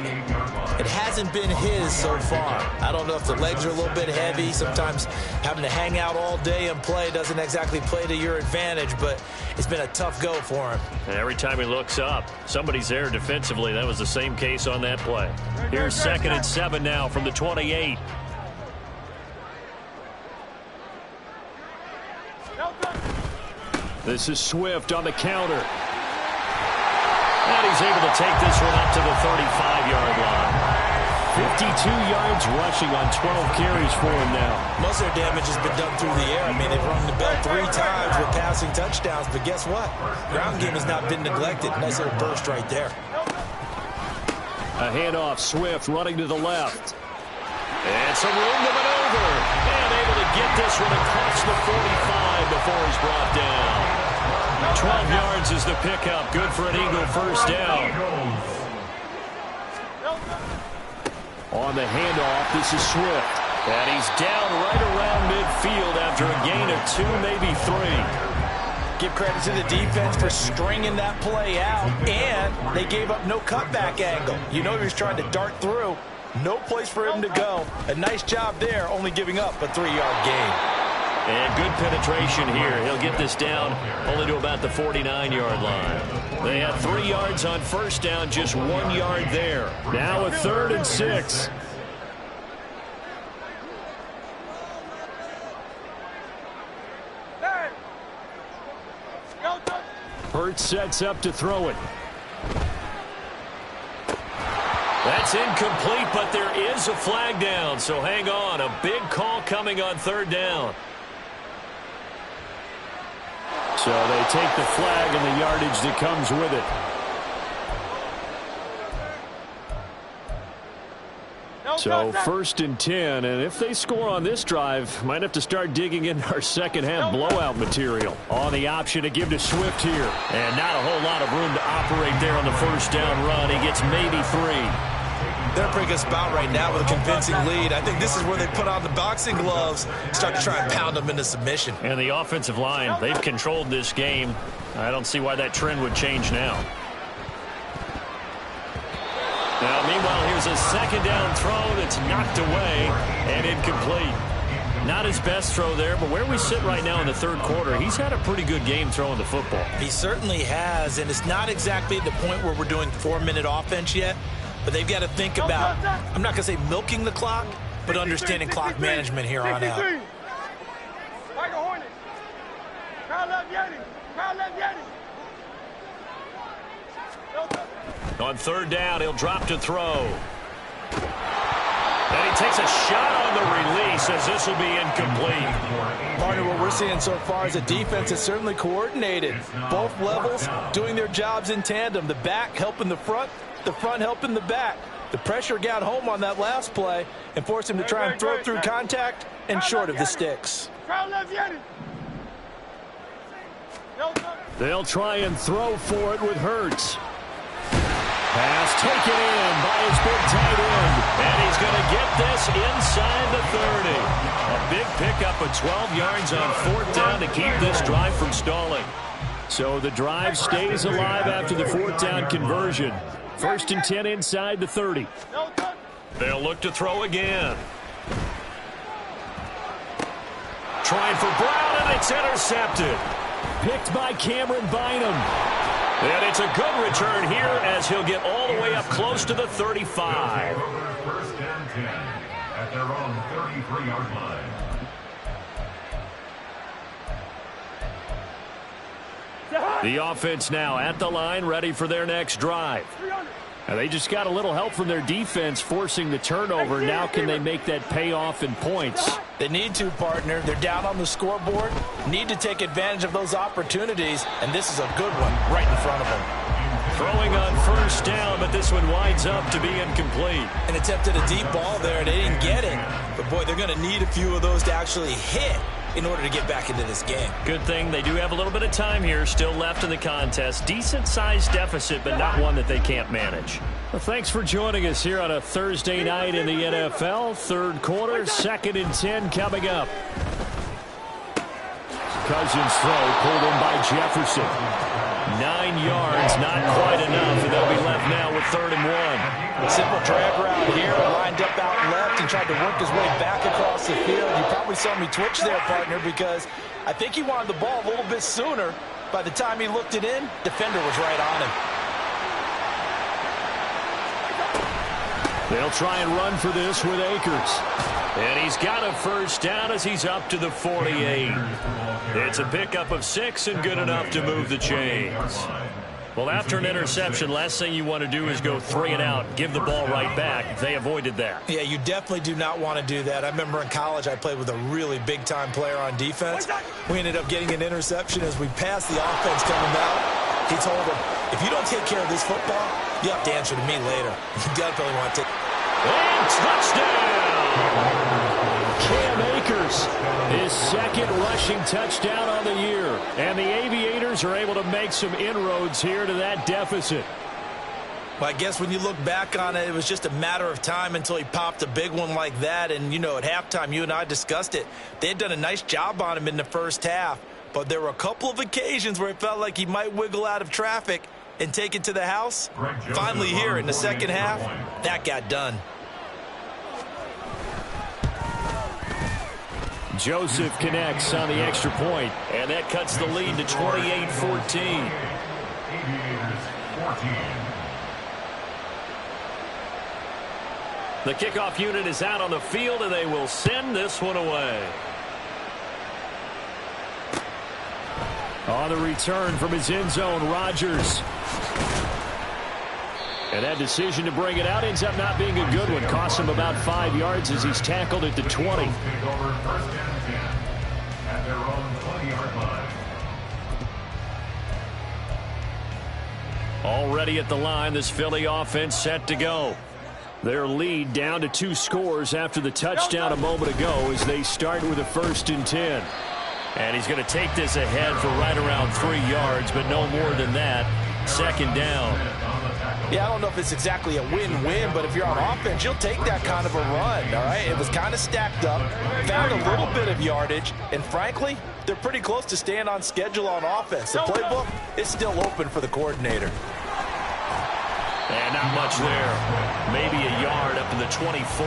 It hasn't been his so far. I don't know if the legs are a little bit heavy. Sometimes having to hang out all day and play doesn't exactly play to your advantage, but it's been a tough go for him. And every time he looks up, somebody's there defensively. That was the same case on that play. Here's 2nd and 7 now from the 28. This is Swift on the counter. And he's able to take this one up to the 35-yard line. 52 yards rushing on 12 carries for him now. Most of their damage has been done through the air. I mean, they've rung the bell 3 times with passing touchdowns, but guess what? Ground game has not been neglected. Nice little burst right there. A handoff, Swift running to the left. And some room to maneuver. And able to get this one across the 45 before he's brought down. 12 yards is the pickup. Good for an Eagle first down. On the handoff, this is Swift. And he's down right around midfield after a gain of 2, maybe 3. Give credit to the defense for stringing that play out. And they gave up no cutback angle. You know he was trying to dart through. No place for him to go. A nice job there, only giving up a 3-yard gain. And good penetration here. He'll get this down only to about the 49-yard line. They had 3 yards on first down, just 1 yard there. Now a 3rd and 6. Hurts sets up to throw it. That's incomplete, but there is a flag down, so hang on. A big call coming on 3rd down. So they take the flag and the yardage that comes with it. So 1st and 10, and if they score on this drive, might have to start digging into our second half blowout material. On the option to give to Swift here. And not a whole lot of room to operate there on the first down run. He gets maybe 3. They're in a pretty good spot right now with a convincing lead. I think this is where they put on the boxing gloves, start to try and pound them into submission. And the offensive line, they've controlled this game. I don't see why that trend would change now. Now, meanwhile, here's a 2nd down throw that's knocked away and incomplete. Not his best throw there, but where we sit right now in the third quarter, he's had a pretty good game throwing the football. He certainly has, and it's not exactly at the point where we're doing 4-minute offense yet, but they've got to think about, I'm not going to say milking the clock, but understanding clock management here on out. Michael Hornet. Crowd left Yeti. Crowd left Yeti. On third down, he'll drop to throw. And he takes a shot on the release as this will be incomplete. Partner, what we're seeing so far is a defense that's certainly coordinated. Both levels doing their jobs in tandem. The back helping the front helping the back. The pressure got home on that last play and forced him to try and throw through contact and short of the sticks. They'll try and throw for it with Hurts. Pass taken in by his big tight end. And he's going to get this inside the 30. A big pickup of 12 yards on fourth down to keep this drive from stalling. So the drive stays alive after the fourth down conversion. 1st and 10 inside the 30. They'll look to throw again. Trying for Brown, and it's intercepted. Picked by Cameron Bynum. And it's a good return here as he'll get all the way up close to the 35. 1st and 10 at their own 33-yard line. The offense now at the line, ready for their next drive. And they just got a little help from their defense forcing the turnover. Now can they make that pay off in points? They need to, partner. They're down on the scoreboard. Need to take advantage of those opportunities, and this is a good one right in front of them. Throwing on first down, but this one winds up to be incomplete. And attempted a deep ball there, and they didn't get it. But, boy, they're going to need a few of those to actually hit in order to get back into this game. Good thing they do have a little bit of time here still left in the contest. Decent-sized deficit, but not one that they can't manage. Well, thanks for joining us here on a Thursday night in the NFL. Third quarter, 2nd and 10 coming up. Cousins throw pulled in by Jefferson. 9 yards, not quite enough, and they'll be left now with 3rd and 1. Simple drag route here, lined up out left and tried to work his way back across the field. You probably saw me twitch there, partner, because I think he wanted the ball a little bit sooner. By the time he looked it in, defender was right on him. They'll try and run for this with Akers. And he's got a first down as he's up to the 48. It's a pickup of 6 and good enough to move the chains. Well, after an interception, last thing you want to do is go 3 and out, give the ball right back. They avoided that. Yeah, you definitely do not want to do that. I remember in college I played with a really big-time player on defense. We ended up getting an interception as we passed the offense coming out. He told him, if you don't take care of this football, you have to answer to me later. You definitely want to take. And touchdown! Cam Akers, his 2nd rushing touchdown on the year. And the Aviators are able to make some inroads here to that deficit. Well, I guess when you look back on it, it was just a matter of time until he popped a big one like that. And, you know, at halftime, you and I discussed it. They had done a nice job on him in the first half. But there were a couple of occasions where it felt like he might wiggle out of traffic and take it to the house. Finally here in the second half, that got done. Joseph connects on the extra point, and that cuts the lead to 28-14. The kickoff unit is out on the field, and they will send this one away. On the return from his end zone, Rodgers. And that decision to bring it out ends up not being a good one. Costs him about 5 yards as he's tackled at the 20. Already at the line, this Philly offense set to go. Their lead down to 2 scores after the touchdown a moment ago as they start with a 1st and 10. And he's going to take this ahead for right around 3 yards, but no more than that. 2nd down. Yeah, I don't know if it's exactly a win-win, but if you're on offense, you'll take that kind of a run, all right? It was kind of stacked up, found a little bit of yardage, and frankly, they're pretty close to staying on schedule on offense. The playbook is still open for the coordinator. And not much there. Maybe a yard up to the 24.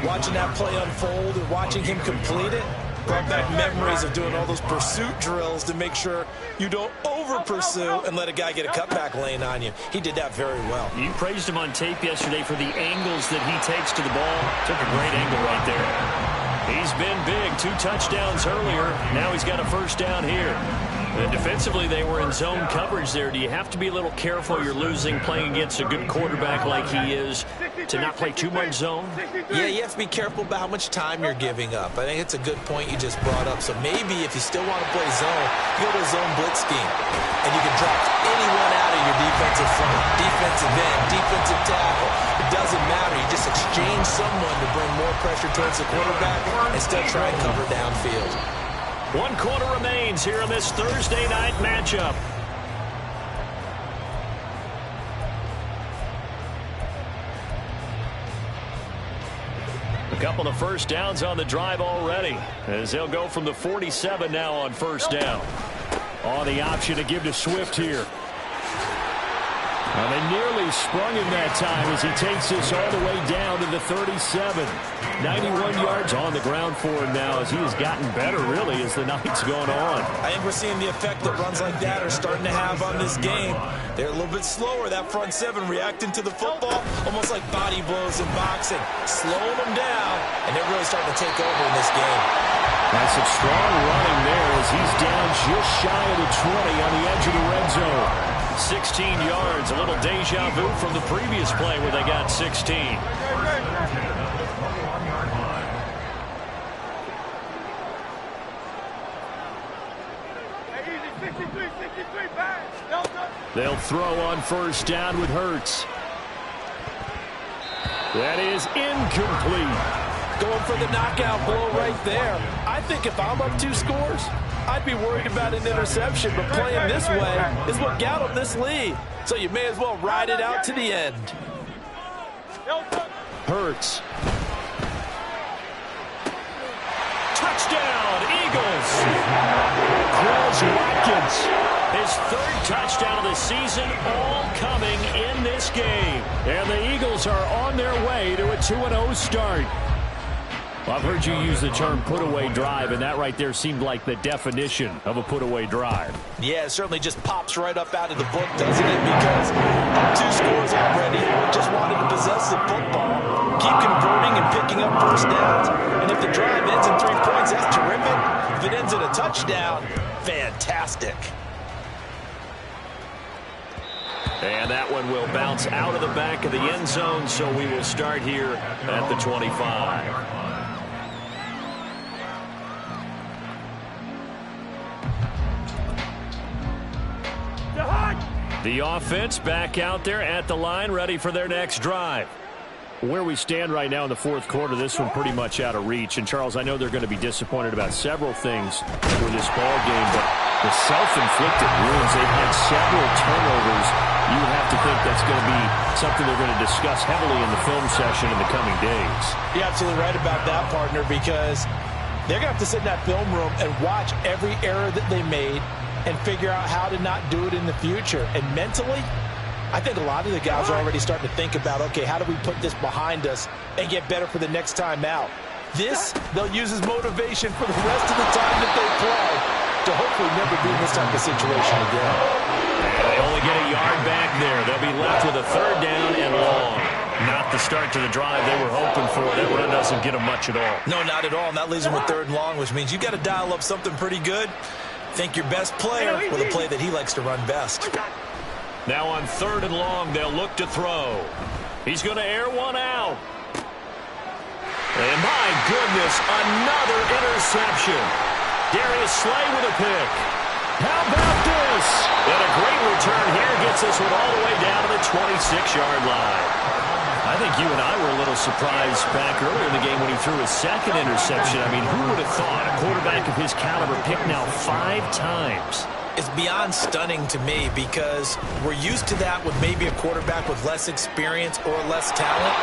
Watching that play unfold and watching him complete it brought back memories of doing all those pursuit drills to make sure you don't over-pursue and let a guy get a cutback lane on you. He did that very well. You praised him on tape yesterday for the angles that he takes to the ball. Took a great angle right there. He's been big. 2 touchdowns earlier. Now he's got a first down here. And defensively, they were in zone coverage there. Do you have to be a little careful? You're losing playing against a good quarterback like he is to not play too much zone? Yeah, you have to be careful about how much time you're giving up. I think it's a good point you just brought up. So maybe if you still want to play zone, you go to a zone blitz scheme. And you can drop anyone out of your defensive front, defensive end, defensive tackle. It doesn't matter. You just exchange someone to bring more pressure towards the quarterback and still try and cover downfield. 1 quarter remains here in this Thursday night matchup. A couple of first downs on the drive already, as they'll go from the 47 now on first down. Oh, the option to give to Swift here. Well, they nearly sprung him that time as he takes this all the way down to the 37. 91 yards on the ground for him now as he has gotten better, really, as the night's going on. I think we're seeing the effect that runs like that are starting to have on this game. They're a little bit slower, that front seven, reacting to the football, almost like body blows in boxing, slowing them down, and they're really starting to take over in this game. That's some strong running there as he's down just shy of the 20 on the edge of the red zone. 16 yards, a little deja vu from the previous play where they got 16. They'll throw on first down with Hurts. That is incomplete. Going for the knockout blow right there. I think if I'm up 2 scores, I'd be worried about an interception, but playing this way is what got them this lead. So you may as well ride it out to the end. Hurts. Touchdown, Eagles. Quez Watkins, his 3rd touchdown of the season, all coming in this game. And the Eagles are on their way to a 2-0 start. Well, I've heard you use the term put-away drive, and that right there seemed like the definition of a put-away drive. Yeah, it certainly just pops right up out of the book, doesn't it? Because 2 scores already, just wanted to possess the football, keep converting and picking up first downs. And if the drive ends in 3 points, that's terrific. If it ends in a touchdown, fantastic. And that one will bounce out of the back of the end zone, so we will start here at the 25. The offense back out there at the line, ready for their next drive. Where we stand right now in the 4th quarter, this one pretty much out of reach. And, Charles, I know they're going to be disappointed about several things for this ball game, but the self-inflicted wounds, they've had several turnovers. You have to think that's going to be something they're going to discuss heavily in the film session in the coming days. You're absolutely right about that, partner, because they're going to have to sit in that film room and watch every error that they made and figure out how to not do it in the future. And mentally, I think a lot of the guys are already starting to think about, okay, how do we put this behind us and get better for the next time out? This, they'll use as motivation for the rest of the time that they play to hopefully never be in this type of situation again. They only get a yard back there. They'll be left with a 3rd down and long. Not the start to the drive they were hoping for. That run doesn't get them much at all. No, not at all. And that leaves them with 3rd and long, which means you've got to dial up something pretty good. Think your best player with a play that he likes to run best. Now on 3rd and long, they'll look to throw. He's going to air one out. And my goodness, another interception. Darius Slay with a pick. How about this? And a great return here gets this one all the way down to the 26-yard line. I think you and I were a little surprised back earlier in the game when he threw his 2nd interception. I mean, who would have thought a quarterback of his caliber picked now 5 times? It's beyond stunning to me because we're used to that with maybe a quarterback with less experience or less talent.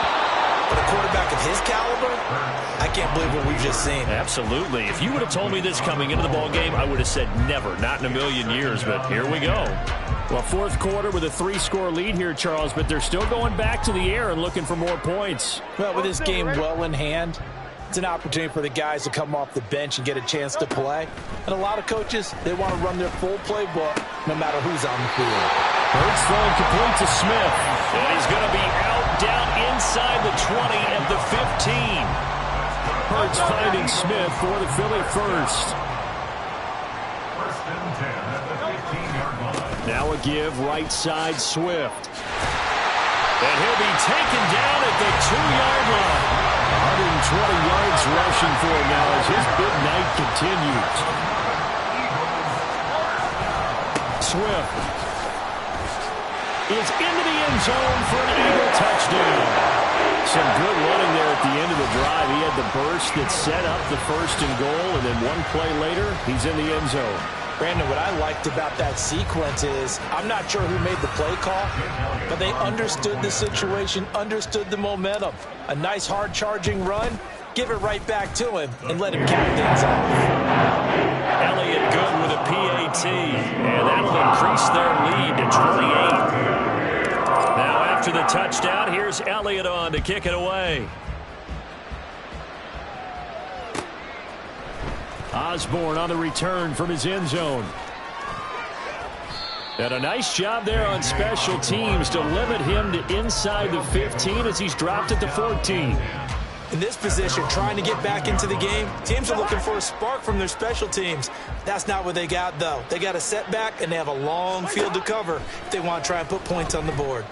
But a quarterback of his caliber, I can't believe what we've just seen. Absolutely. If you would have told me this coming into the ball game, I would have said never, not in a million years, but here we go. Well, fourth quarter with a 3-score lead here, Charles, but they're still going back to the air and looking for more points. Well, with this game well in hand, it's an opportunity for the guys to come off the bench and get a chance to play. And a lot of coaches, they want to run their full playbook no matter who's on the field. Hurts throwing complete to Smith. And he's going to be out down inside the 20 at the 15. Hurts finding Smith for the Philly first. First and 10 at the 15-yard line. Now a give right side Swift. And he'll be taken down at the 2-yard line. 120 yards rushing for him now as his big night continues. Swift is into the end zone for an Eagle touchdown. Some good running there at the end of the drive. He had the burst that set up the first and goal, and then one play later, he's in the end zone. Brandon, what I liked about that sequence is I'm not sure who made the play call, but they understood the situation, understood the momentum. A nice hard-charging run, give it right back to him, and let him cap things off. Elliott good with a PAT, and that'll increase their lead to 28. Now after the touchdown, here's Elliott on to kick it away. Osborne on the return from his end zone. And a nice job there on special teams to limit him to inside the 15 as he's dropped at the 14. In this position, trying to get back into the game, teams are looking for a spark from their special teams. That's not what they got, though. They got a setback, and they have a long field to cover if they want to try and put points on the board.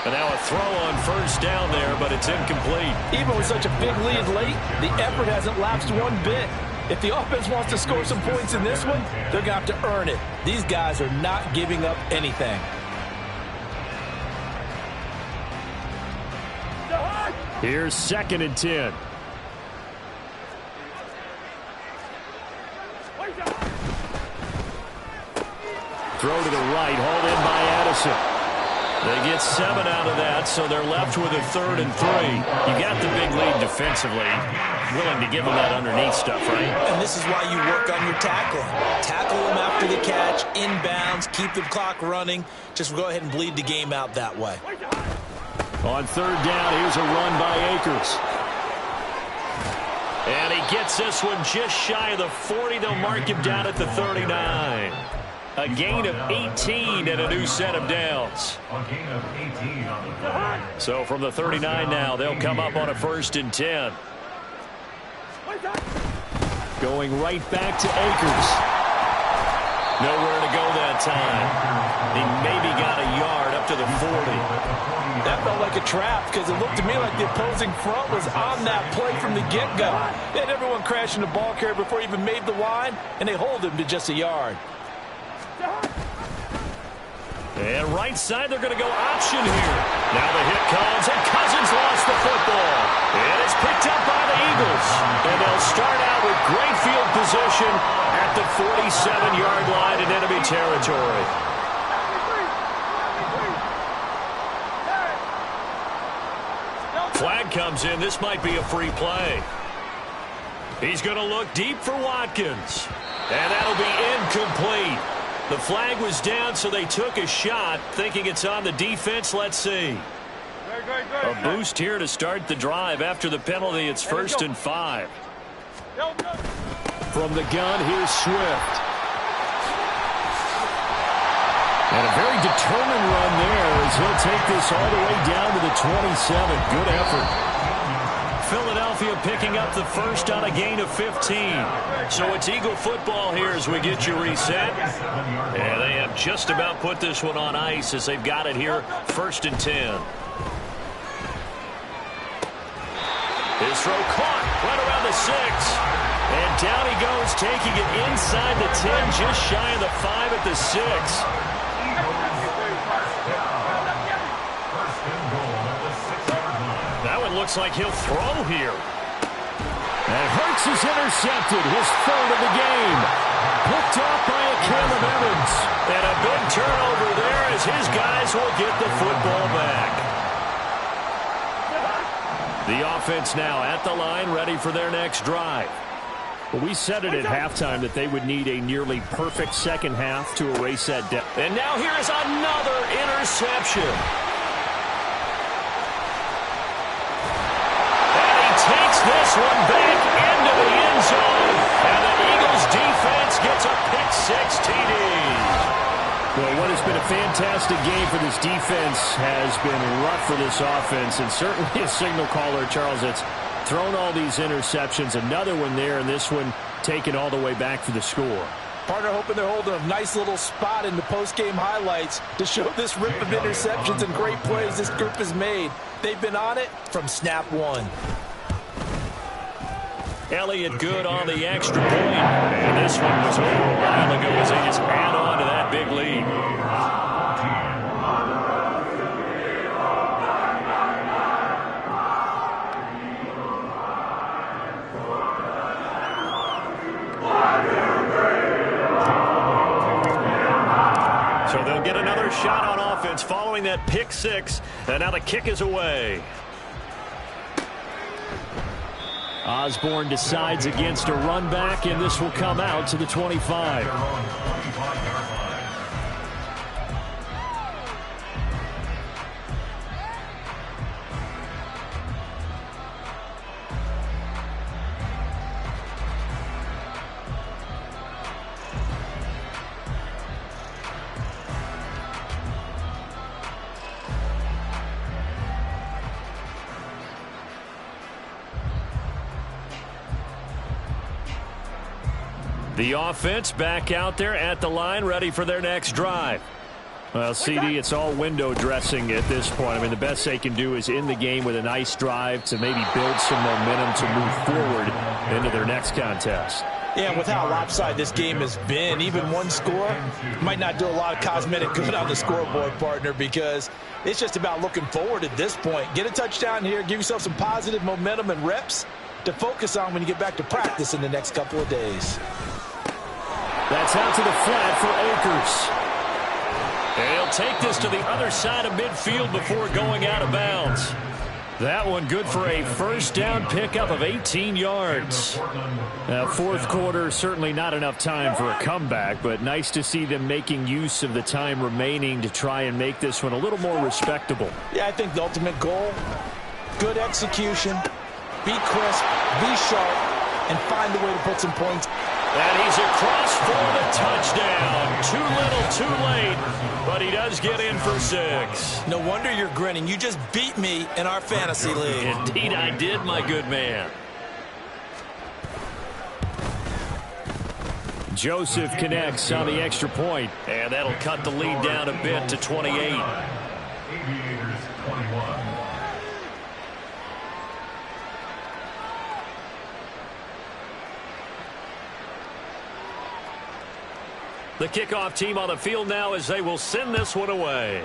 And now a throw on first down there, but it's incomplete. Even with such a big lead late, the effort hasn't lapsed one bit. If the offense wants to score some points in this one, they're going to have to earn it. These guys are not giving up anything. Here's 2nd and 10. Throw to the right, hauled in by Addison. They get 7 out of that, so they're left with a 3rd and 3. You got the big lead defensively. Willing to give them that underneath stuff, right? And this is why you work on your tackling. Tackle them after the catch, inbounds, keep the clock running. Just go ahead and bleed the game out that way. On 3rd down, here's a run by Akers. And he gets this one just shy of the 40. They'll mark him down at the 39. A gain of 18 and a new set of downs. A gain of 18 on the play. So from the 39 now, they'll come up on a 1st and 10. Going right back to Akers. Nowhere to go that time. He maybe got a yard up to the 40. That felt like a trap because it looked to me like the opposing front was on that play from the get-go. They had everyone crashing the ball carrier before he even made the line, and they hold him to just a yard. And right side, they're going to go option here. Now the hit comes, and Cousins lost the football. And it's picked up by the Eagles. And they'll start out with great field position at the 47-yard line in enemy territory. Flag comes in. This might be a free play. He's going to look deep for Watkins. And that'll be incomplete. The flag was down, so they took a shot, thinking it's on the defense. Let's see. A boost here to start the drive. After the penalty, it's 1st and 5. From the gun, here's Swift. And a very determined run there as he'll take this all the way down to the 27. Good effort. Philadelphia picking up the first on a gain of 15. So it's Eagle football here as we get you reset. And they have just about put this one on ice as they've got it here, 1st and 10. His throw caught right around the 6. And down he goes, taking it inside the 10, just shy of the 5 at the 6. That one looks like he'll throw here. And Hurts is intercepted, his 3rd of the game. Picked off by a Caleb Evans. And a big turnover there as his guys will get the football back. The offense now at the line, ready for their next drive. Well, we said it at halftime that they would need a nearly perfect second half to erase that debt. And now here is another interception. And he takes this one back into the end zone. And the Eagles defense gets a pick-6 TD. Well, what has been a fantastic game for this defense has been rough for this offense, and certainly a signal caller, Charles, that's thrown all these interceptions. Another one there, and this one taken all the way back for the score. Partner hoping they're holding a nice little spot in the post-game highlights to show this rip of interceptions and great plays this group has made. They've been on it from snap one. Elliott good on the extra point. And this one was over a while ago as they just add on to that big lead. So they'll get another shot on offense following that pick-6. And now the kick is away. Osborne decides against a run back, and this will come out to the 25. The offense back out there at the line, ready for their next drive. Well, CD, it's all window dressing at this point. I mean, the best they can do is in the game with a nice drive to maybe build some momentum to move forward into their next contest. Yeah, with how lopsided this game has been, even one score might not do a lot of cosmetic good on the scoreboard, partner, because it's just about looking forward at this point. Get a touchdown here, give yourself some positive momentum and reps to focus on when you get back to practice in the next couple of days. That's out to the flat for Akers. And he'll take this to the other side of midfield before going out of bounds. That one good for a first down pickup of 18 yards. Now, fourth quarter, certainly not enough time for a comeback, but nice to see them making use of the time remaining to try and make this one a little more respectable. Yeah, I think the ultimate goal, good execution, be crisp, be sharp, and find a way to put some points. And he's across for the touchdown. Too little, too late, but he does get in for 6. No wonder you're grinning. You just beat me in our fantasy league. Indeed I did, my good man. Joseph connects on the extra point. And that'll cut the lead down a bit to 28. Aviators 21. The kickoff team on the field now as they will send this one away.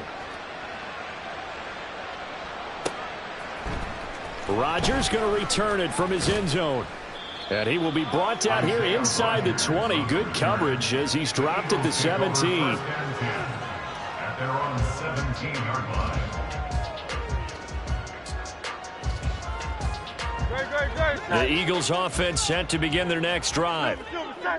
Rodgers going to return it from his end zone. And he will be brought down here inside the 20. Good coverage as he's dropped at the 17. At their own 17-yard line. The Eagles offense set to begin their next drive.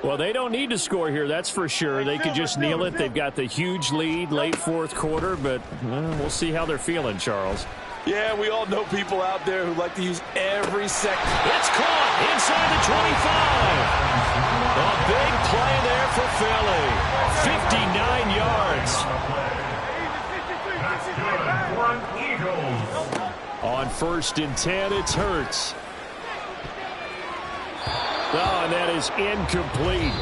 Well, they don't need to score here, that's for sure. They could just kneel it. They've got the huge lead late fourth quarter, but we'll see how they're feeling, Charles. Yeah, we all know people out there who like to use every second. It's caught inside the 25. A big play there for Philly. 59 yards. On 1st and 10, it's Hurts. Oh, and that is incomplete.